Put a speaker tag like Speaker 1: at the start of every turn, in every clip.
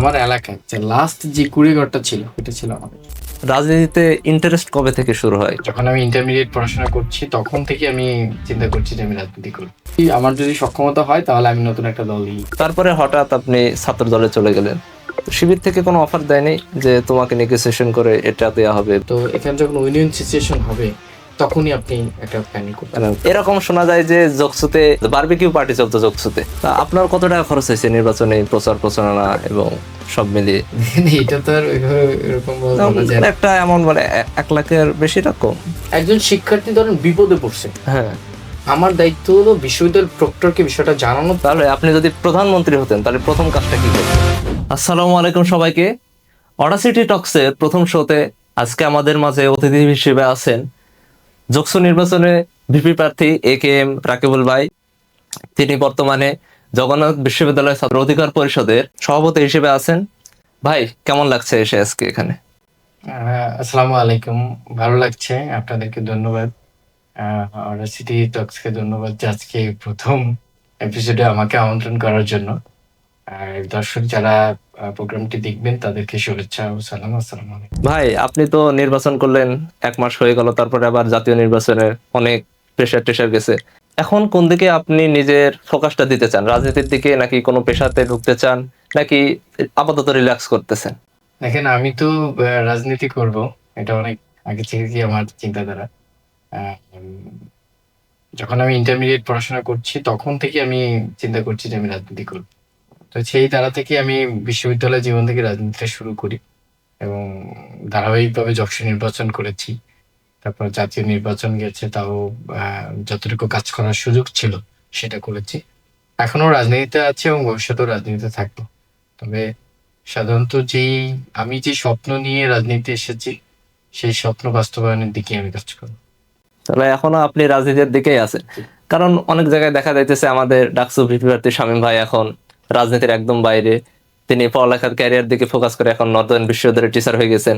Speaker 1: আমার এলাকায় যে লাস্ট যে কুড়িঘরটা ছিল এটা ছিল আমাদের।
Speaker 2: রাজনীতিতে ইন্টারেস্ট কবে থেকে শুরু হয়?
Speaker 1: যখন আমি ইন্টারমিডিয়েট পড়াশোনা করছি তখন থেকে আমি চিন্তা করছি যে আমি রাজনীতি করব। আমার যদি সক্ষমতা হয় তাহলে আমি নতুন একটা দলই।
Speaker 2: তারপরে হঠাৎ আপনি ছাত্র দলে চলে গেলেন। শিবির থেকে কোনো অফার দেয়নি যে তোমাকে নেগোসিয়েশন করে এটা দেয়া হবে?
Speaker 1: তো এখানে যখন উইনিং সিচুয়েশন হবে তখনই আপনি একটা প্ল্যানিং করতে পারেন।
Speaker 2: এরকম শোনা যায় যে জকসুতে বারবিকিউ পার্টি চলতো জকসুতে। তা আপনার কত টাকা খরচ হয়েছে নির্বাচনে প্রচার প্রচারণা এবং সব মিলিয়ে?
Speaker 1: এটা তো আর ওইভাবে এরকম বলা যায় না।
Speaker 2: একটা এমন মানে 1 লাখের বেশি রকম।
Speaker 1: একজন শিক্ষার্থী ধরেন বিপদে পড়ছে,
Speaker 2: হ্যাঁ,
Speaker 1: আমার দায়িত্ব হলো বিশ্ববিদ্যালয়ের প্রক্টরকে বিষয়টা জানানো।
Speaker 2: তাহলে আপনি যদি প্রধানমন্ত্রী হতেন তাহলে প্রথম কাজটা কি করতেন? আসসালামু আলাইকুম সবাইকে। অডাসিটি টক্সের প্রথম শোতে আজকে আমাদের মাঝে অতিথি হিসেবে আছেন জকসু নির্বাচনে ভিপি প্রার্থী AKM রাকিবুল ভাই। তিনি বর্তমানে জগন্নাথ বিশ্ববিদ্যালয় ছাত্র অধিকার পরিষদের সভাপতি হিসেবে আছেন। ভাই, কেমন লাগছে এসে আজকে এখানে?
Speaker 1: আসসালামু আলাইকুম, ভালো লাগছে। আপনাদেরকে ধন্যবাদ, সিটি টক্সকে ধন্যবাদ যে আজকে প্রথম এপিসোডে আমাকে আমন্ত্রণ করার জন্য। আর দর্শক যারা প্রোগ্রামটি দেখবেন তাদেরকে শুভেচ্ছা ও সালাম। আসসালামু আলাইকুম।
Speaker 2: ভাই, আপনি তো নির্বাচন করলেন, 1 মাস হয়ে গেল, তারপরে আবার জাতীয় নির্বাচনের অনেক প্রেশার টেশার গেছে। এখন কোন দিকে আপনি নিজের ফোকাসটা দিতে চান? রাজনীতির দিকে, নাকি কোনো পেশাতে ঢুকতে চান, নাকি আপাতত রিল্যাক্স করতেছেন?
Speaker 1: দেখেন, আমি তো রাজনীতি করব, এটা অনেক আগে থেকে কি আমার চিন্তাধারা। আহ, উম, যখন আমি ইন্টারমিডিয়েট পড়াশোনা করছি তখন থেকে আমি চিন্তা করছি যে আমি রাজনীতি করব। তো সেই ধারা থেকে আমি বিশ্ববিদ্যালয় জীবন থেকে রাজনীতিটা শুরু করি এবং ধারাবাহিকভাবে যশোর নির্বাচন করেছি। তারপর জাতীয় নির্বাচন গেছে, তাও যতটুকু কাজ করার সুযোগ ছিল সেটা করেছি। এখনো রাজনীতিতে আছে এবং ভবিষ্যতেও রাজনীতিতে থাকবো। তবে সাধারণত আমি যে স্বপ্ন নিয়ে রাজনীতিতে এসেছি সেই স্বপ্ন বাস্তবায়নের দিকে আমি কাজ করব।
Speaker 2: তাহলে এখনো আপনি রাজনীতির দিকেই আছেন? কারণ অনেক জায়গায় দেখা যাইতেছে আমাদের ডাকসু ভিপি প্রার্থী শামীম ভাই এখন রাজনীতির একদম বাইরে। তিনি পড়ালেখার ক্যারিয়ার দিকে ফোকাস করে এখন নর্দার্ন বিশ্ববিদ্যালয়ের টিচার হয়ে গেছেন।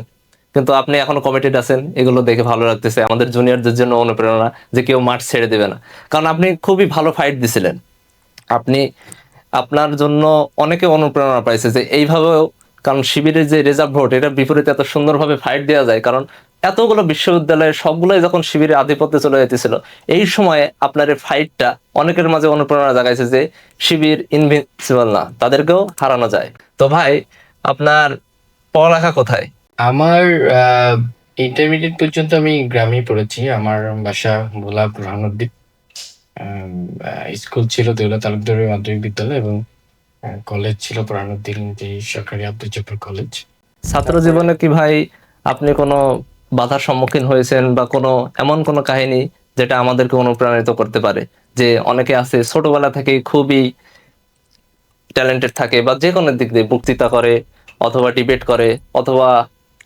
Speaker 2: কিন্তু আপনি এখনো কমিটেড আছেন, এগুলো দেখে ভালো লাগতেছে। আমাদের জুনিয়রদের জন্য অনুপ্রেরণা যে কেউ মাঠ ছেড়ে দেবে না। কারণ আপনি খুবই ভালো ফাইট দিছিলেন। আপনি, আপনার জন্য অনেকে অনুপ্রেরণা পাইছে যে এইভাবেও, কারণ শিবিরের যে রিজার্ভ ভোট এটার বিপরীতে এত সুন্দরভাবে ফাইট দেওয়া যায়। কারণ এতগুলো বিশ্ববিদ্যালয়ের সবগুলোই যখন শিবিরের আধিপত্যে চলে যেতেছিল, এই সময়ে আপনার এই ফাইটটা অনেকের মাঝে অনুপ্রেরণা জাগাইছে যে শিবির ইনভিনসিবল না, তাদেরকেও হারানো যায়। তো ভাই, আপনার পড়ালেখা কোথায়?
Speaker 1: আমার ইন্টারমিডিয়েট পর্যন্ত আমি গ্রামেই পড়েছি। আমার বাসা ভোলা বুরহানুদ্দিন। স্কুল ছিল দেউলা তালুকদার মাধ্যমিক বিদ্যালয় এবং কলেজ ছিল বুরহানুদ্দিন যে সরকারি আব্দুল জব্বার কলেজ।
Speaker 2: ছাত্র জীবনে কি ভাই আপনি কোনো বাধার সম্মুখীন হয়েছেন, বা কোনো এমন কোনো কাহিনী যেটা আমাদেরকে অনুপ্রাণিত করতে পারে? যে অনেকে আছে ছোটবেলা থেকে খুবই ট্যালেন্টেড থাকে, বা যে কোনো দিক দিয়ে বক্তৃতা করে অথবা ডিবেট করে, অথবা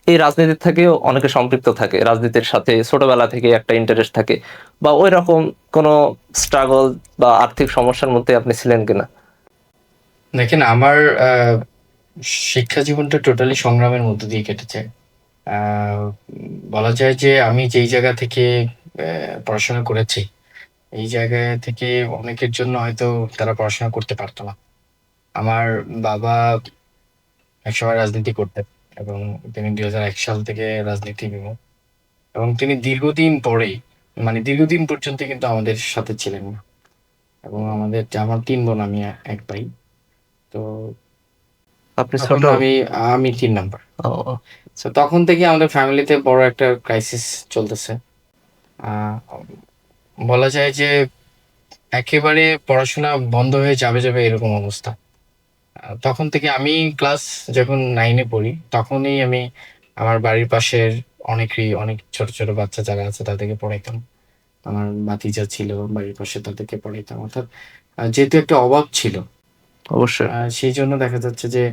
Speaker 2: এই রাজনীতির থেকেও অনেকে সম্পৃক্ত থাকে, রাজনীতির সাথে ছোটবেলা থেকে একটা ইন্টারেস্ট থাকে, বা ওই রকম কোনো স্ট্রাগল বা আর্থিক সমস্যার মধ্যে আপনি ছিলেন কিনা?
Speaker 1: দেখেন, আমার শিক্ষা জীবনটা টোটালি সংগ্রামের মধ্য দিয়ে কেটেছে। বলা যায় যে আমি যেই জায়গা থেকে পড়াশোনা করেছি, এই জায়গা থেকে অনেকের জন্য হয়তো তারা পড়াশোনা করতে পারতো না। আমার বাবা একসময় রাজনীতি করতেন এবং তিনি 2001 সাল থেকে রাজনীতি বিমুখ, এবং তিনি দীর্ঘদিন পরেই, মানে দীর্ঘদিন পর্যন্ত কিন্তু আমাদের সাথে ছিলেন না। এবং আমার 3 বোন, আমি এক ভাই। তো
Speaker 2: আপনি
Speaker 1: তখন
Speaker 2: ছোট?
Speaker 1: আমি 3 নাম্বার।
Speaker 2: ও,
Speaker 1: তো তখন থেকে আমাদের ফ্যামিলিতে বড় একটা ক্রাইসিস চলতেছে। আহ, বলা যায় যে একেবারে পড়াশোনা বন্ধ হয়ে যাবে এরকম অবস্থা। তখন থেকে আমি ক্লাস যখন 9-এ পড়ি তখনই আমি আমার বাড়ির পাশের অনেক ছোট বাচ্চা যারা আছে তাদেরকে পড়াইতাম। আমার ভাতিজা ছিল বাড়ির পাশে, তাদেরকে পড়াইতাম। অর্থাৎ যেহেতু একটা অভাব ছিল,
Speaker 2: অবশ্যই।
Speaker 1: সেই জন্য দেখা যাচ্ছে যে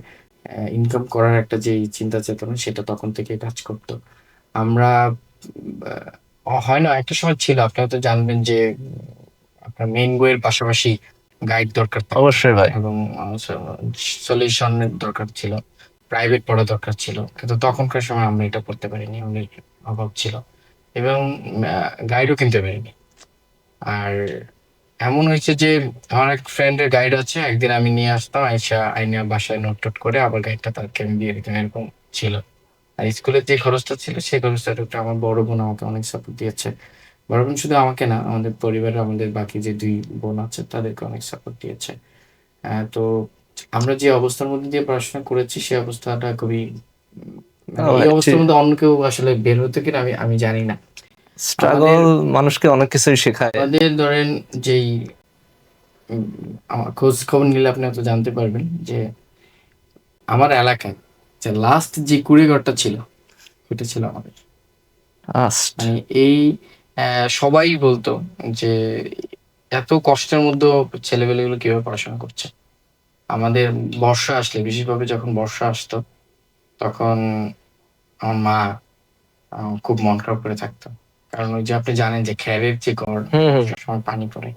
Speaker 1: ইনকাম করার একটা যে চিন্তা চেতনা সেটা তখন থেকে কাজ করতো। আমরা হয় না, একটা সময় ছিল, আপনি হয়তো জানবেন যে আপনার মেইন বইয়ের পাশাপাশি গাইড দরকার থাকতো
Speaker 2: অবশ্যই ভাই।
Speaker 1: এবং সলিউশনের দরকার ছিল, প্রাইভেট পড়া দরকার ছিল। কিন্তু তখনকার সময় আমরা এটা করতে পারিনি, আমাদের অভাব ছিল এবং গাইডও কিনতে পারিনি। আর এমন হয়েছে যে আমার এক ফ্রেন্ডের গাইড আছে, একদিন আমি নিয়ে আসতাম, আইসা আইনা বাসায় নোট টোট করে আবার গাইডটা তাকে আমি দিয়ে দিতাম, এরকম ছিল। আর স্কুলের যে খরচটা ছিল সেই খরচটা একটু আমার বড় বোন আমাকে অনেক সাপোর্ট দিয়েছে। বড় বোন শুধু আমাকে না, আমাদের পরিবারের আমাদের বাকি যে দুই বোন আছে তাদেরকে অনেক সাপোর্ট দিয়েছে। তো আমরা যে অবস্থার মধ্যে দিয়ে পড়াশোনা করেছি সেই অবস্থাটা খুবই মানে এই অবস্থার মধ্যে অন্য কেউ আসলে বের হতে কিনা আমি আমি জানি না।
Speaker 2: স্ট্রাগল মানুষকে অনেক কিছুই শেখায়।
Speaker 1: আমাদের ধরেন যেই আমার খোঁজ খবর নিলে আপনি হয়তো জানতে পারবেন যে আমার এলাকায় যে লাস্ট যে কুড়িঘরটা ছিল ওইটা ছিল আমাদের। মানে এই সবাই বলতো যে এত কষ্টের মধ্যে ছেলেপেলেগুলো কিভাবে পড়াশোনা করছে। আমাদের বর্ষা আসলে, বিশেষভাবে যখন বর্ষা আসতো তখন আমার মা খুব মন খারাপ করে থাকতো। কারণ ওই যে আপনি জানেন যে খ্যারের যে ঘর সবসময় পানি পড়ে।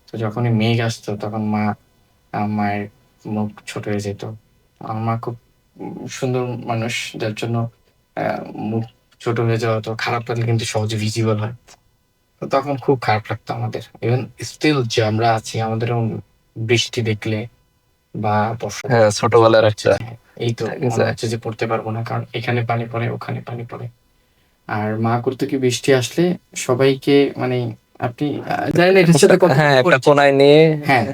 Speaker 1: তো যখনই মেঘ আসতো তখন মায়ের মুখ ছোট হয়ে যেত। আমার মা খুব সুন্দর মানুষ, যার জন্য মুখ ছোট হয়ে যাওয়া তো খারাপ লাগলে কিন্তু সহজে ভিজিবল হয়। তো তখন খুব খারাপ লাগতো আমাদের। ইভেন স্টিল যে আমরা আছি, আমাদেরও বৃষ্টি দেখলে বা বর্ষা
Speaker 2: হ্যাঁ, ছোটবেলার একটা
Speaker 1: এই তো মনে হচ্ছে যে পড়তে পারবো না, কারণ এখানে পানি পড়ে ওখানে পানি পড়ে। আর মা করতো কি, বৃষ্টি আসলে সবাইকে মানে আপনি জানেন এটার সাথে কত
Speaker 2: হ্যাঁ, একটা কোনায় নিয়ে
Speaker 1: হ্যাঁ,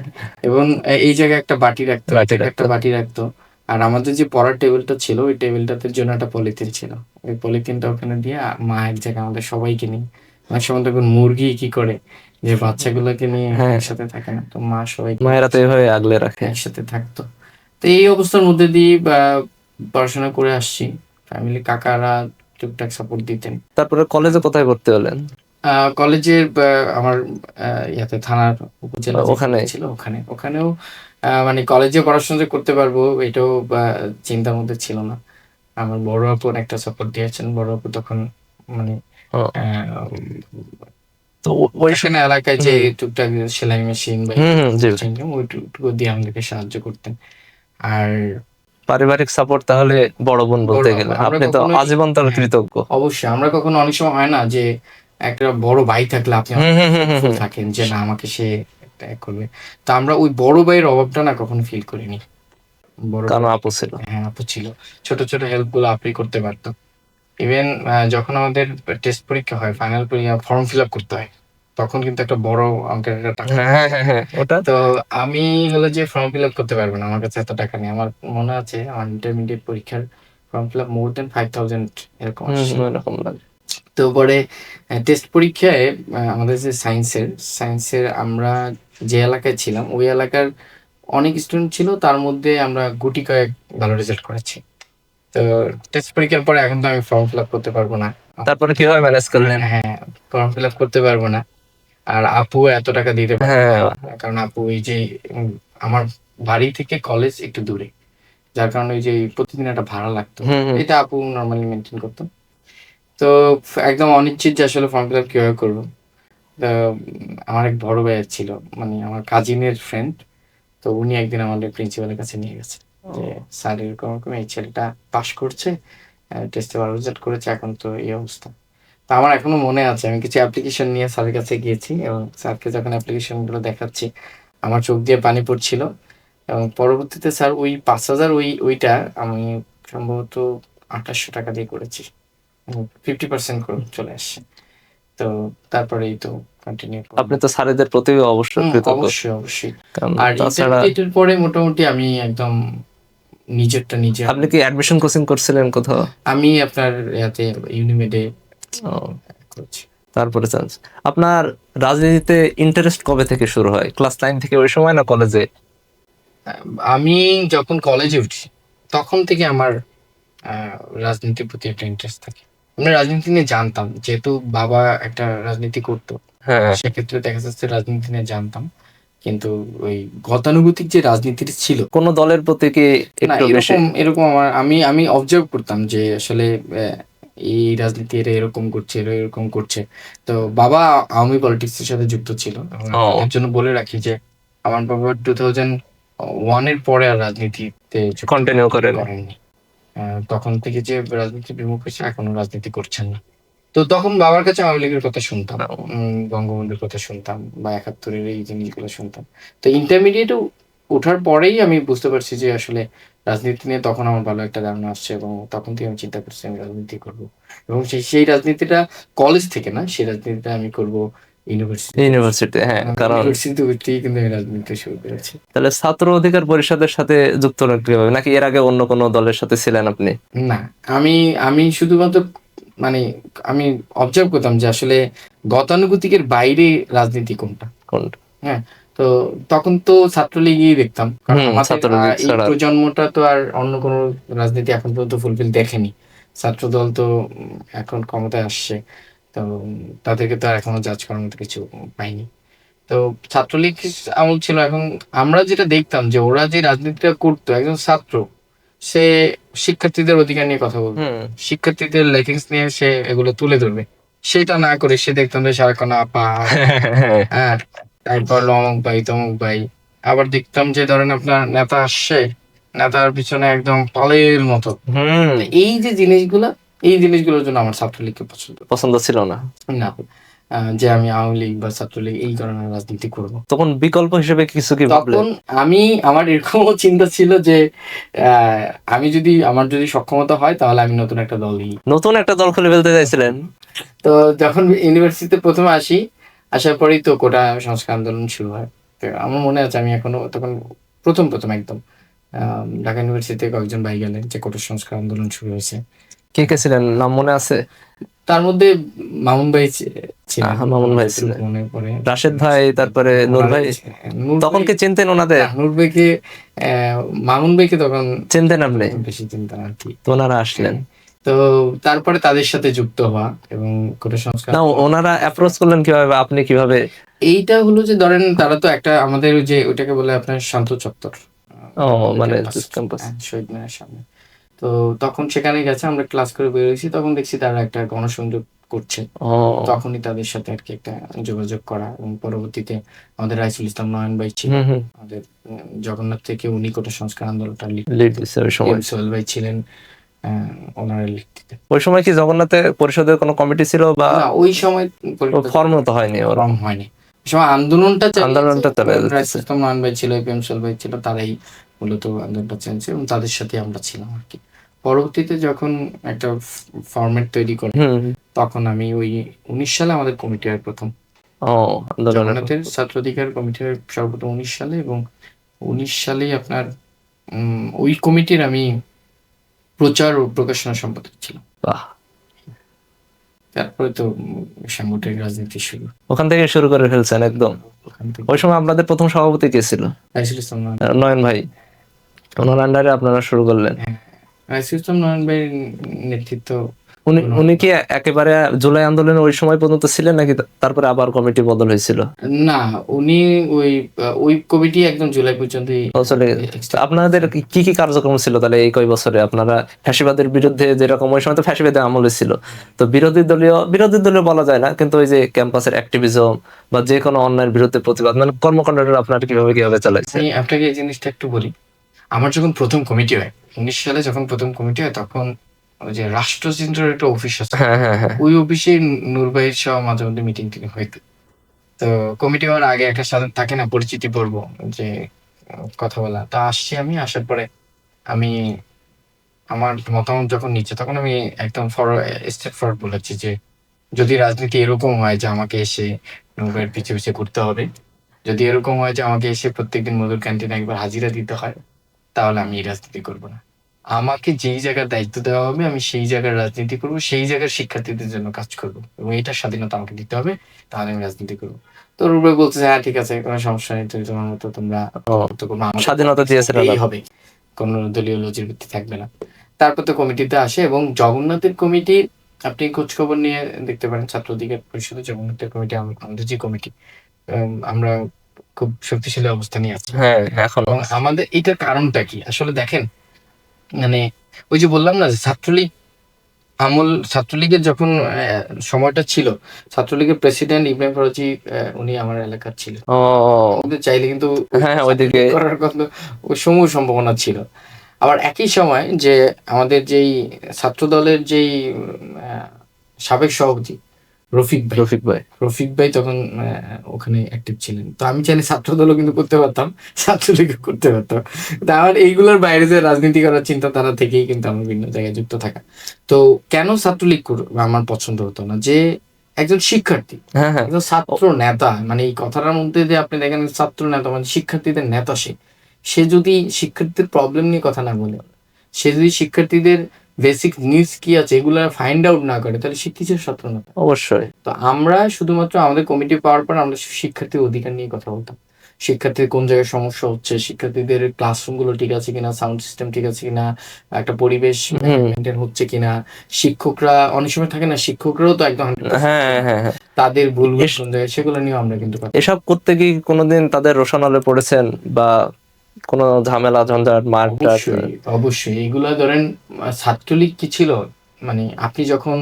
Speaker 1: এবং এই জায়গায় একটা বাটি রাখতো, এই জায়গায় একটা বাটি রাখতো। আর আমাদের যে পড়ার টেবিলটা ছিল ওই টেবিলটাতে জন্য একটা পলিথিন ছিল, ওই পলিথিনটা ওখানে দিয়ে মা এক জায়গায় আমাদের সবাইকে নিয়ে, অনেক সময় তখন মুরগি কি করে যে বাচ্চাগুলোকে নিয়ে একসাথে থাকে না, তো মা সবাইকে
Speaker 2: মায়েরা তো এইভাবে আগলে রাখে।
Speaker 1: একসাথে থাকতো। তো এই অবস্থার মধ্যে দিয়ে পড়াশোনা করে আসছি। ফ্যামিলি কাকারা টুকটাক সাপোর্ট দিতেন।
Speaker 2: তারপরে কলেজে কোথায় ভর্তি হলেন?
Speaker 1: কলেজের আমার ইয়াতে থানার উপজেলা
Speaker 2: ওখানে
Speaker 1: ছিল, ওখানেও মানে কলেজে পড়াশোনা যে করতে পারবো এটাও চিন্তার মধ্যে ছিল না। আমার বড় আপু একটা সাপোর্ট দিয়েছেন। বড় আপু তখন মানে
Speaker 2: তো
Speaker 1: ওইখানে এলাকায় যে টুকটাক সেলাই মেশিন বা ওইটুকু দিয়ে আমাদেরকে সাহায্য করতেন। আর
Speaker 2: পারিবারিক সাপোর্ট তাহলে বড় বোন বলতে গেলে আপনি তো আজীবন তার কৃতজ্ঞ।
Speaker 1: অবশ্যই আমরা কখনো, অনেক সময় হয় না যে একটা বড় ভাই থাকলে আপনি থাকেন যে না আমাকে সে করবে, তা আমরা ওই বড় ভাইয়ের অভাবটা না কখনো ফিল করিনি।
Speaker 2: কারণ আপু ছিল।
Speaker 1: হ্যাঁ, আপু ছিল। ছোট ছোট হেল্প গুলো আপনি করতে পারতো। ইভেন যখন আমাদের টেস্ট পরীক্ষা হয়, ফাইনাল পরীক্ষা ফর্ম ফিল আপ করতে হয়, তখন কিন্তু একটা বড় অঙ্কের একটা টাকা। ওটা তো আমি হলো যে ফর্ম ফিল আপ করতে পারবো না, আমার কাছে এত টাকা নেই। আমার মনে আছে আমার ইন্টারমিডিয়েট পরীক্ষার ফর্ম ফিল আপ মোর দেন 5,000 এরকম লাগে। তো পরে টেস্ট পরীক্ষায় আমাদের যে সায়েন্সের আমরা যে এলাকায় ছিলাম ওই এলাকার অনেক স্টুডেন্ট ছিল, তার মধ্যে আমরা গুটি কয়েক ভালো রেজাল্ট করেছি। তো টেস্ট পরীক্ষার পরে এখন তো আমি ফর্ম ফিল আপ করতে পারবো না। তারপরে কিভাবে ম্যানেজ করলেন? হ্যাঁ, ফর্ম ফিল আপ করতে পারবো না। আর আপু এত টাকা দিতে পারবে না, কারণ আপু এই যে আমার বাড়ি থেকে কলেজ একটু দূরে, যার কারণে ওই যে প্রতিদিন একটা ভাড়া লাগতো, এটা আপু নর্মালি মেনটেন করতো। তো একদম অনিশ্চিত যে আসলে ফর্ম ফিল আপ কিভাবে করবো। তো আমার এক বড় ভাইয়ের ছিল, মানে আমার কাজিনের ফ্রেন্ড। তো উনি একদিন আমাদের প্রিন্সিপালের কাছে নিয়ে গেছে যে স্যার এরকম এরকম এই ছেলেটা পাশ করছে, টেস্টে ভালো রেজাল্ট করেছে, এখন তো এই অবস্থা। তো আমার এখনো মনে আছে আমি কিছু অ্যাপ্লিকেশন নিয়ে স্যারের কাছে গিয়েছি এবং স্যারকে যখন অ্যাপ্লিকেশন গুলো দেখাচ্ছি আমার চোখ দিয়ে পানি পড়ছিল। এবং পরবর্তীতে স্যার ওই 5,000 ওইটা আমি সম্ভবত 2,800 টাকা দিয়ে করেছি, 50% করে চলে আসছে। তো তারপরে এই তো কন্টিনিউ।
Speaker 2: আপনি তো স্যারেদের প্রতি অবশ্যই কৃতজ্ঞ।
Speaker 1: অবশ্যই। আর ইন্টারমিডিয়েটের পরে মোটামুটি আমি একদম নিজেরটা নিজে।
Speaker 2: আপনি কি অ্যাডমিশন কোচিং করছিলেন কোথাও?
Speaker 1: আমি আপনার ইয়াতে ইউনিমেডে করছি।
Speaker 2: তারপরে চান্স। আপনার রাজনীতিতে ইন্টারেস্ট কবে থেকে শুরু হয়? ক্লাস 9 থেকে ওই সময় না কলেজে?
Speaker 1: আমি যখন কলেজে উঠি তখন থেকে আমার রাজনীতির প্রতি একটা ইন্টারেস্ট থাকে। আমি রাজনীতি নিয়ে জানতাম, যেহেতু বাবা একটা রাজনীতি করতো, সেক্ষেত্রে দেখা যাচ্ছে রাজনীতি নিয়ে জানতাম। কিন্তু ওই গতানুগতিক যে রাজনীতির ছিল
Speaker 2: কোন দলের প্রতি কি একটু বেশি?
Speaker 1: এরকম আমার আমি অবজার্ভ করতাম যে আসলে এই রাজনীতি এরা এরকম করছে, এরা এরকম করছে। তো বাবা আওয়ামী পলিটিক্স এর সাথে যুক্ত ছিল। এর জন্য বলে রাখি যে আমার বাবা 2001 এর পরে আর রাজনীতিতে
Speaker 2: কন্টিনিউ করেননি।
Speaker 1: তখন থেকে যে রাজনীতি বিমুখ হয়েছে, এখনো রাজনীতি করছেন না। তো তখন বাবার কাছে আওয়ামী লীগের কথা শুনতাম, বঙ্গবন্ধুর কথা শুনতাম বা ৭১-এর এই জিনিসগুলো শুনতাম। তো ইন্টারমিডিয়েটে ওঠার পরেই আমি বুঝতে পারছি যে আসলে রাজনীতি নিয়ে তখন আমার ভালো একটা ধারণা আসছে এবং তখন থেকে আমি চিন্তা করছি আমি রাজনীতি করব। এবং সেই রাজনীতিটা কলেজ থেকে না, সেই রাজনীতিটা আমি করব ইউনিভার্সিটি।
Speaker 2: ইউনিভার্সিটি, হ্যাঁ, কারণ
Speaker 1: ইউনিভার্সিটিতে উঠতেই কিন্তু আমি রাজনীতি শুরু করেছি।
Speaker 2: তাহলে ছাত্র অধিকার পরিষদের সাথে যুক্ত হলেন কিভাবে, নাকি এর আগে অন্য কোনো দলের সাথে ছিলেন আপনি?
Speaker 1: না, আমি আমি শুধুমাত্র মানে আমি অবজার্ভ করতাম যে আসলে গতানুগতিকের বাইরে রাজনীতি কোনটা।
Speaker 2: কোনটা?
Speaker 1: হ্যাঁ, তো তখন তো ছাত্রলীগই দেখতাম, কারণ আমাদের
Speaker 2: ছাত্রলীগ
Speaker 1: এই
Speaker 2: ছাড়া
Speaker 1: প্রজন্মটা তো আর অন্য কোনো রাজনীতি এখন পর্যন্ত ফুলফিল দেখেনি। ছাত্রদল তো এখন ক্ষমতায় আসছে, তো তাদেরকে তো আর এখনো জাজ করার মতো কিছু পাইনি। তো ছাত্রলীগ আমল ছিল। এখন আমরা যেটা দেখতাম যে ওরা যে রাজনীতিটা করতো, একজন ছাত্র সে শিক্ষার্থীদের অধিকার নিয়ে কথা বলবে, শিক্ষার্থীদের লেগিংস নিয়ে সে এগুলো তুলে ধরবে। সেটা না করে সে দেখতাম যে সারাক্ষণ আপা, হ্যাঁ, তারপর অমুক ভাই তমুক ভাই। আবার দেখতাম যে ধরেন আপনার নেতা আসছে, নেতার পিছনে একদম পালের মতো। তো এই যে জিনিসগুলা, এই জিনিসগুলোর জন্য আমার ছাত্রলীগকে
Speaker 2: পছন্দ ছিল না।
Speaker 1: না, যে আমি আওয়ামী লীগ বা ছাত্রলীগ এই ধরনের রাজনীতি করব।
Speaker 2: তখন বিকল্প হিসেবে কিছু কি ভাবলেন?
Speaker 1: তখন আমার এরকমও চিন্তা ছিল যে আমার যদি সক্ষমতা হয় তাহলে আমি নতুন একটা
Speaker 2: নতুন একটা দল খুলে ফেলতে চাইছিলেন?
Speaker 1: তো যখন ইউনিভার্সিটিতে প্রথমে আসার পরেই তো কোটা সংস্কার আন্দোলন শুরু হয়। তো আমার মনে আছে আমি এখনো তখন প্রথম একদম ঢাকা ইউনিভার্সিটিতে কয়েকজন ভাই গেলেন যে কোটা সংস্কার আন্দোলন শুরু হয়েছে।
Speaker 2: কে কে ছিলেন, নাম মনে আছে?
Speaker 1: তার মধ্যে মামুন ভাই ছিলেন,
Speaker 2: মামুন ভাই ছিলেন,
Speaker 1: মনে পড়ে,
Speaker 2: রাশেদ ভাই, তারপরে নূর ভাই। তখন কি চিনতেন ওনাদের?
Speaker 1: নূর ভাইকে, মামুন ভাইকে তখন
Speaker 2: চিনতেন আপনি?
Speaker 1: বেশি চিন্তা আর কি।
Speaker 2: তো ওনারা আসলেন,
Speaker 1: তো তারপরে তাদের সাথে যুক্ত হওয়া এবং কোটা সংস্কার।
Speaker 2: না, ওনারা অ্যাপ্রোচ করলেন কিভাবে, আপনি কিভাবে?
Speaker 1: এইটা হলো যে ধরেন তারা তো একটা আমাদের যে ওইটাকে বলে আপনার শান্ত চত্বর,
Speaker 2: মানে
Speaker 1: ক্যাম্পাস, শহীদ মিনারের সামনে। তো তখন সেখানে গেছে, আমরা ক্লাস করে বেরিয়েছি, তখন দেখছি তারা একটা গণসংযোগ করছে। তখনই তাদের সাথে আর কি একটা যোগাযোগ করা এবং পরবর্তীতে আমাদের রাইসুল ইসলাম নয়ন ভাই ছিলেন, আমাদের জগন্নাথ থেকে উনি কোটা সংস্কার আন্দোলনটা লিড দিচ্ছে ওই সময়। সোহেল ভাই ছিলেন ওনারা লিড দিতে।
Speaker 2: ওই সময় কি জগন্নাথে পরিষদের কোনো কমিটি ছিল বা?
Speaker 1: ওই সময়
Speaker 2: ফর্ম তো হয়নি,
Speaker 1: ফর্ম হয়নি। ওই সময় আন্দোলনটা
Speaker 2: চালিয়েছে।
Speaker 1: রাইসুল ইসলাম নয়ন ভাই ছিল, এপিএম সোহেল ভাই ছিল, তারাই মূলত আন্দোলনটা চালিয়েছে এবং তাদের সাথে আমরা ছিলাম আর কি। পরবর্তীতে যখন একটা ফরম্যাট তৈরি করে, তখন আমি ওই 19 সালে আমাদের কমিটি হয় প্রথম, জগন্নাথের ছাত্র অধিকার কমিটি হয় সর্বপ্রথম 19 সালে, এবং 19 সালেই আপনার ওই কমিটির আমি প্রচার ও প্রকাশনা সম্পাদক ছিলাম। তারপরে তো সাংগঠনিক রাজনীতি শুরু,
Speaker 2: ওখান থেকে শুরু করে ফেলছেন একদম। ওই সময় আপনাদের প্রথম সভাপতি কে ছিল?
Speaker 1: রাইসুল ইসলাম
Speaker 2: নয়ন ভাই, ওনার আন্ডারে আপনারা শুরু করলেন?
Speaker 1: রাইসুল ইসলাম নয়ন ভাইয়ের নেতৃত্ব।
Speaker 2: উনি কি একেবারে জুলাই আন্দোলনে ওই সময় পর্যন্ত ছিলেন, নাকি তারপরে আবার কমিটি বদল হয়েছিল?
Speaker 1: না, উনি ওই কমিটি একদম জুলাই পর্যন্ত।
Speaker 2: আপনাদের কি কি কার্যক্রম ছিল তাহলে এই কয় বছরে? আপনারা ফ্যাসিবাদের বিরুদ্ধে, যেরকম ওই সময় তো ফ্যাসিবাদের আমলে ছিল, তো বিরোধী দলীয় বলা যায় না, কিন্তু ওই যে ক্যাম্পাসের অ্যাক্টিভিজম বা যে কোনো অন্যায়ের বিরুদ্ধে প্রতিবাদ, মানে কর্মকাণ্ডটা আপনারা কিভাবে চালাইছে?
Speaker 1: আমি আপনাকে এই জিনিসটা একটু বলি। আমার যখন প্রথম কমিটি হয় 19 সালে, যখন প্রথম কমিটি হয়, তখন ওই যে রাষ্ট্রচিন্দ্রের একটা অফিস আছে, ওই অফিসে নূর ভাইয়ের সহ মাঝে মধ্যে মিটিং হইতো। তো কমিটি হওয়ার আগে একটা সাধারণ থাকে না পরিচিতি পর্ব, যে কথা বলা। তা আসছি, আমি আসার পরে আমি আমার মতামত যখন নিচ্ছে, তখন আমি একদম স্ট্রেট ফরওয়ার্ড বলেছি যে যদি রাজনীতি এরকম হয় যে আমাকে এসে নৌকার পিছে পিছে ঘুরতে হবে, যদি এরকম হয় যে আমাকে এসে প্রত্যেকদিন মধুর ক্যান্টিনে একবার হাজিরা দিতে হয়, তাহলে আমি এই রাজনীতি করবো না। আমাকে যেই জায়গার দায়িত্ব দেওয়া হবে আমি সেই জায়গার রাজনীতি করবো, সেই জায়গার শিক্ষার্থীদের জন্য কাজ করবো এবং এটার স্বাধীনতা আমাকে দিতে হবে, তাহলে আমি রাজনীতি করবো। তো রুবে বলছে হ্যাঁ ঠিক আছে, কোনো সমস্যা নেই, তুমি তোমার মতো তোমরা
Speaker 2: স্বাধীনতা দিয়েছেন,
Speaker 1: হবে, কোন দলীয় লজির ভিত্তি থাকবে না। তারপর তো কমিটিতে আসে এবং জগন্নাথের কমিটি আপনি খোঁজ খবর নিয়ে দেখতে পারেন, ছাত্র অধিকার পরিষদের জগন্নাথের কমিটি আমাদের যে কমিটি, আমরা খুব শক্তিশালী অবস্থানে আছি।
Speaker 2: হ্যাঁ, এখন
Speaker 1: আমাদের এটার কারণটা কি আসলে দেখেন, মানে ওই যে বললাম না যে ছাত্রলীগের যখন সময়টা ছিল, ছাত্রলীগের প্রেসিডেন্ট ইব্রাহিম ফরাজি উনি আমার এলাকার ছিলেন। চাইলে কিন্তু ওইদিকে করার কথা সমূহ সম্ভাবনা ছিল। আবার একই সময় যে আমাদের যেই ছাত্র দলের যেই সাবেক সভাপতি
Speaker 2: রফিক ভাই।
Speaker 1: রফিক ভাই তখন ওখানে অ্যাক্টিভ ছিলেন। তো আমি চাইলে ছাত্রদলও কিন্তু করতে পারতাম, ছাত্রলীগও করতে পারতাম। কিন্তু আমার এইগুলোর বাইরে যে রাজনীতি করার চিন্তাধারা থেকেই কিন্তু আমার ভিন্ন জায়গায় যুক্ত থাকা। তো কেন ছাত্রলীগ আমার পছন্দ হতো না, যে একজন শিক্ষার্থী,
Speaker 2: হ্যাঁ হ্যাঁ
Speaker 1: একজন ছাত্র নেতা, মানে এই কথাটার মধ্যে যে আপনি দেখেন ছাত্র নেতা মানে শিক্ষার্থীদের নেতা, সে যদি শিক্ষার্থীদের প্রবলেম নিয়ে কথা না বলে, সে যদি শিক্ষার্থীদের বেসিক নিডস কি আছে এগুলো ফাইন্ড আউট না করে, তাহলে সে কিসের ছাত্র নেতা?
Speaker 2: অবশ্যই।
Speaker 1: তো আমরা শুধুমাত্র আমাদের কমিটি পাওয়ার পর আমরা শিক্ষার্থীর অধিকার নিয়ে কথা বলতাম। শিক্ষার্থীর কোন জায়গায় সমস্যা হচ্ছে, শিক্ষার্থীদের ক্লাসরুম গুলো ঠিক আছে কিনা, সাউন্ড সিস্টেম ঠিক আছে কিনা, একটা পরিবেশ মেনটেন হচ্ছে কিনা, শিক্ষকরা অনেক সময় থাকে না, শিক্ষকরাও তো একদম 100%
Speaker 2: হ্যাঁ হ্যাঁ হ্যাঁ
Speaker 1: তাদের ভুল কোন জায়গায়, সেগুলো নিয়ে আমরা কিন্তু কথা
Speaker 2: এসব করতে কি কোনোদিন তাদের রোশানলে পড়েছেন বা কোনো ঝামেলা ঝঞ্ঝাট মারটার?
Speaker 1: অবশ্যই অবশ্যই এগুলা ধরেন ছাত্রলীগ কি ছিল, মানে আপনি যখন